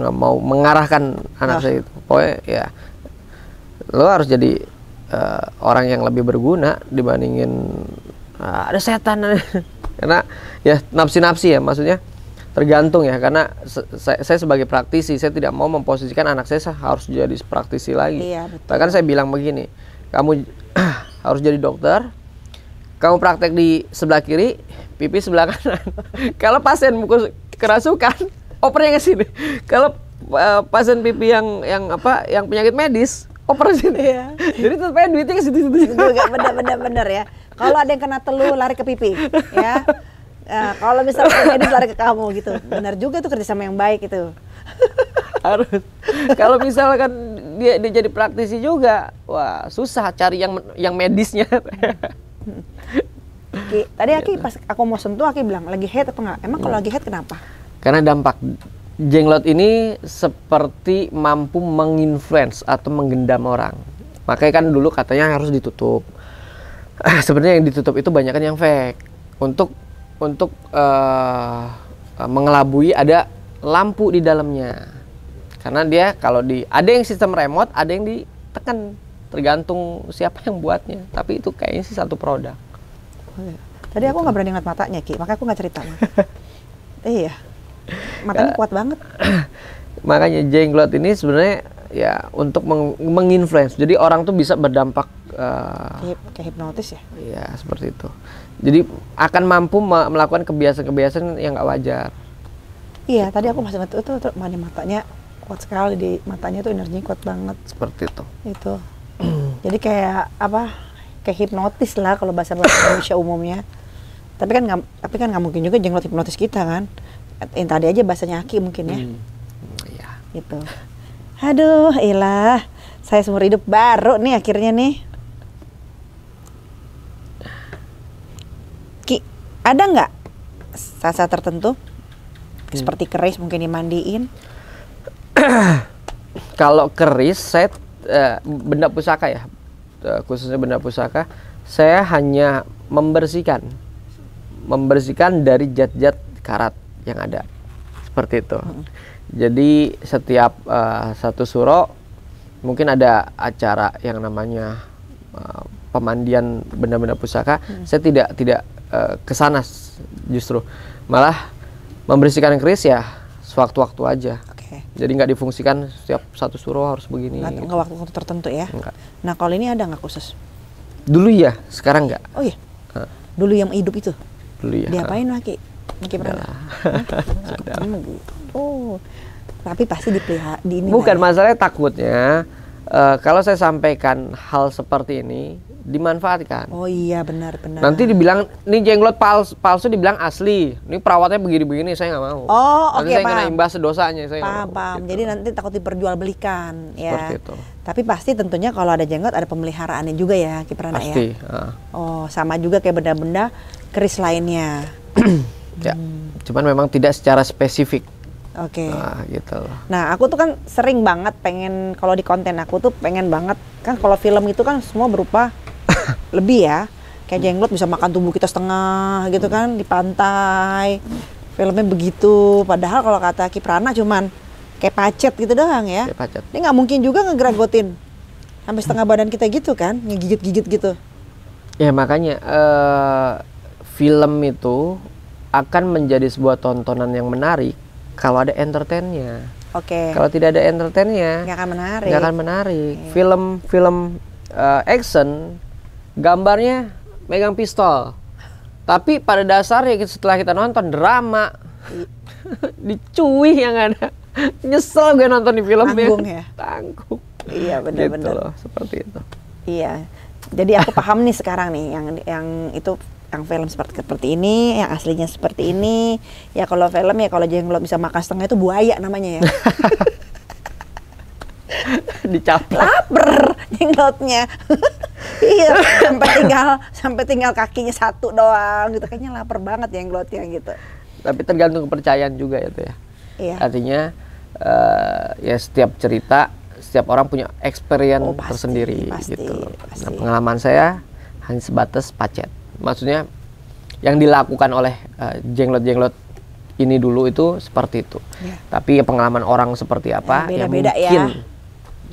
mau mengarahkan anak saya itu. Pokoknya ya lo harus jadi orang yang lebih berguna dibandingin ada setan. Karena ya nafsi ya, maksudnya tergantung ya, karena saya sebagai praktisi, saya tidak mau memposisikan anak saya harus jadi praktisi lagi. Iya, betul. Bahkan saya bilang begini, kamu harus jadi dokter, kamu praktek di sebelah kiri, pipi sebelah kanan. Kalau pasien kerasukan, opernya ke sini. Kalau pasien pipi yang penyakit medis, oper sini. Iya. Jadi tetap duitnya ke situ juga. Bener ya. Kalau ada yang kena teluh, lari ke pipi, ya. Kalau misalnya medis lari ke kamu gitu. Benar juga tuh, kerjasama yang baik itu. Harus. Kalau misalkan dia jadi praktisi juga, wah susah cari yang medisnya. Tadi Aki pas aku mau sentuh, Aki bilang lagi head apa enggak? Emang kalau lagi head kenapa? Karena dampak jenglot ini seperti mampu menginfluence atau menggendam orang. Makanya kan dulu katanya harus ditutup. Sebenarnya yang ditutup itu banyak kan yang fake. Untuk mengelabui ada lampu di dalamnya. Karena dia kalau ada yang sistem remote, ada yang ditekan, tergantung siapa yang buatnya. Tapi itu kayaknya sih satu produk. Tadi aku nggak berani ngeliat matanya, Ki, makanya aku nggak cerita. Iya, matanya kuat banget. Makanya jenglot ini sebenarnya ya untuk menginfluence. Jadi orang tuh bisa berdampak kayak hipnotis ya? Iya, seperti itu. Jadi akan mampu melakukan kebiasaan-kebiasaan yang nggak wajar. Iya, tadi aku masih ngeliat itu matanya kuat sekali, di matanya tuh energinya kuat banget. Seperti itu. Itu. Jadi kayak kayak hipnotis lah kalau bahasa Indonesia umumnya. Tapi kan nggak mungkin juga jenglot hipnotis kita kan. Yang tadi aja bahasanya Aki mungkin ya. Iya. Gitu. Aduh, ilah. Saya seumur hidup baru nih akhirnya nih. Ki, ada nggak saat-saat tertentu seperti keris mungkin dimandiin? Kalau keris, saya benda pusaka ya, khususnya benda pusaka, saya hanya membersihkan dari zat-zat karat yang ada, seperti itu. Jadi setiap satu suro mungkin ada acara yang namanya pemandian benda-benda pusaka. Saya tidak kesana, justru malah membersihkan keris ya sewaktu-waktu aja. Jadi nggak difungsikan setiap satu suro harus begini. Nggak waktu tertentu ya? Enggak. Nah kalau ini ada nggak khusus? Dulu ya, sekarang nggak. Oh iya? Dulu yang hidup itu? Dulu ya. Diapain Maki pernah? Oh, tapi pasti dipelihara di ini. Bukan masalahnya takutnya kalau saya sampaikan hal seperti ini dimanfaatkan. Oh iya, benar-benar. Nanti dibilang ini jenglot palsu dibilang asli. Ini perawatnya begini-begini, saya nggak mau. Oh, Nanti oke, saya kena paham. imbas dosanya, saya nggak Paham, mau. paham. Gitu. Jadi nanti takut diperjualbelikan ya. Seperti itu. Tapi pasti tentunya kalau ada jenggot ada pemeliharaannya juga ya, Ki Prana ya. Pasti. Oh, sama juga kayak benda-benda keris lainnya. Ya. Cuman memang tidak secara spesifik. Oke. Nah, gitu loh. Nah, aku tuh kan sering banget pengen, kalau di konten aku tuh pengen banget, kan kalau film itu kan semua berupa lebih ya. Kayak jenglot bisa makan tubuh kita setengah gitu kan, di pantai. Filmnya begitu. Padahal kalau kata Ki Prana cuman kayak pacet gitu doang ya. Kayak pacet. Dia nggak mungkin juga ngegeragotin sampai setengah badan kita gitu kan, ngegigit-gigit gitu. Ya makanya film itu akan menjadi sebuah tontonan yang menarik kalau ada entertainnya. Oke. Kalau tidak ada entertainnya, Nggak akan menarik. nggak akan menarik. Film action, gambarnya megang pistol. Tapi pada dasarnya setelah kita nonton drama, dicuih yang ada. Nyesel gue nonton di filmnya. Tanggung ya? Tanggung. Iya, benar-benar. Gitu loh, seperti itu. Iya. Jadi aku paham nih sekarang nih yang itu, yang film seperti ini, yang aslinya seperti ini. Ya kalau film ya kalau jenglot bisa makan setengah itu buaya namanya ya. Dicaplok. Laper jenglotnya. Iya, sampai tinggal kakinya satu doang gitu. Kayaknya lapar banget jenglotnya gitu. Tapi tergantung kepercayaan juga itu ya. Iya. Artinya ya setiap cerita, setiap orang punya experience Pasti, tersendiri pasti, gitu loh. pasti. Nah, pengalaman saya hanya sebatas pacet. Maksudnya yang dilakukan oleh jenglot-jenglot ini dulu itu seperti itu. Ya. Tapi ya pengalaman orang seperti apa Ya, ya beda-beda ya. mungkin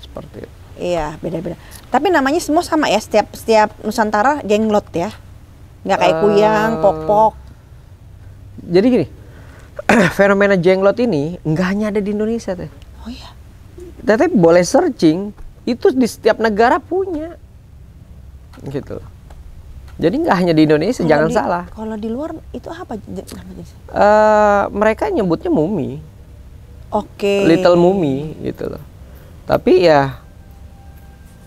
seperti itu. Iya, beda-beda. Tapi namanya semua sama ya, setiap Nusantara jenglot ya. Nggak kayak kuyang, popok. Jadi gini, fenomena jenglot ini nggak hanya ada di Indonesia teh. Oh iya. Tapi boleh searching, itu di setiap negara punya, gitu. Jadi nggak hanya di Indonesia, jangan salah. Kalau di luar itu apa namanya? Mereka nyebutnya mumi, Oke. little mummy, gitu loh. Tapi ya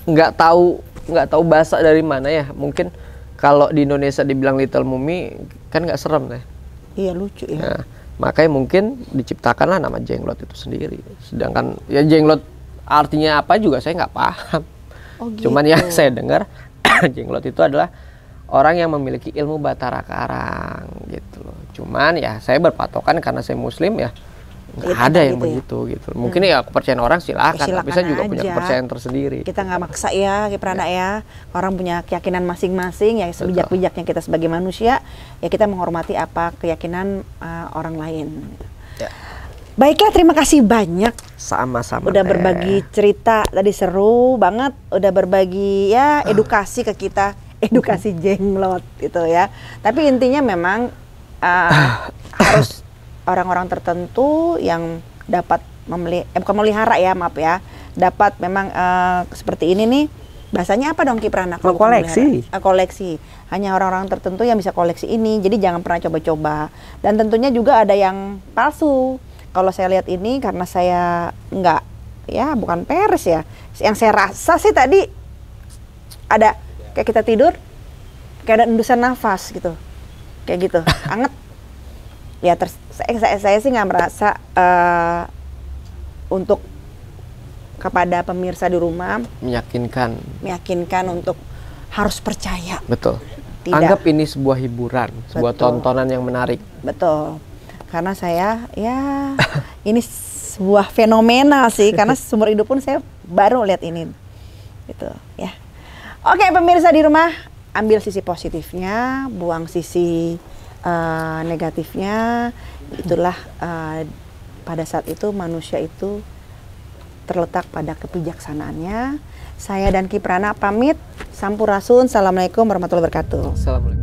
nggak tahu bahasa dari mana ya. Mungkin kalau di Indonesia dibilang little mummy kan nggak serem deh. Iya, lucu ya. Nah, makanya mungkin diciptakanlah nama jenglot itu sendiri. Sedangkan ya jenglot artinya apa juga saya nggak paham. Oh, gitu. Cuman yang saya dengar jenglot itu adalah orang yang memiliki ilmu batara karang gitu loh. Cuman ya saya berpatokan karena saya muslim ya nggak Gitu, ada yang gitu ya. begitu gitu. Mungkin ya kepercayaan orang silakan, tapi saya juga punya aja. kepercayaan tersendiri. Kita nggak maksa ya, Ki Prana ya. Orang punya keyakinan masing-masing ya, sebijak-bijaknya kita sebagai manusia ya, kita menghormati apa keyakinan orang lain. Ya. Baiklah, terima kasih banyak. Sama-sama. Udah Teh. berbagi cerita tadi, seru banget. Udah berbagi ya edukasi ke kita, edukasi jenglot gitu ya. Tapi intinya memang harus orang-orang tertentu yang dapat bukan memelihara ya, maaf ya, dapat memang seperti ini nih. Bahasanya apa dong Ki Prana? Kalau bukan Koleksi. memelihara? Koleksi. Hanya orang-orang tertentu yang bisa koleksi ini. Jadi jangan pernah coba-coba. Dan tentunya juga ada yang palsu. Kalau saya lihat ini, karena saya nggak, ya bukan peres ya. Yang saya rasa sih tadi ada kayak kita tidur, kayak ada endusan nafas gitu, kayak gitu, anget. Ya saya sih nggak merasa untuk kepada pemirsa di rumah meyakinkan untuk harus percaya. Betul. Tidak. Anggap ini sebuah hiburan, sebuah Betul. tontonan yang menarik. Betul. Karena saya ya ini sebuah fenomena sih, karena seumur hidup pun saya baru lihat ini. Gitu ya. Oke, pemirsa di rumah, ambil sisi positifnya, buang sisi negatifnya. Itulah pada saat itu manusia itu terletak pada kebijaksanaannya. Saya dan Ki Prana pamit. Sampurasun. Assalamualaikum warahmatullahi wabarakatuh. Assalamualaikum.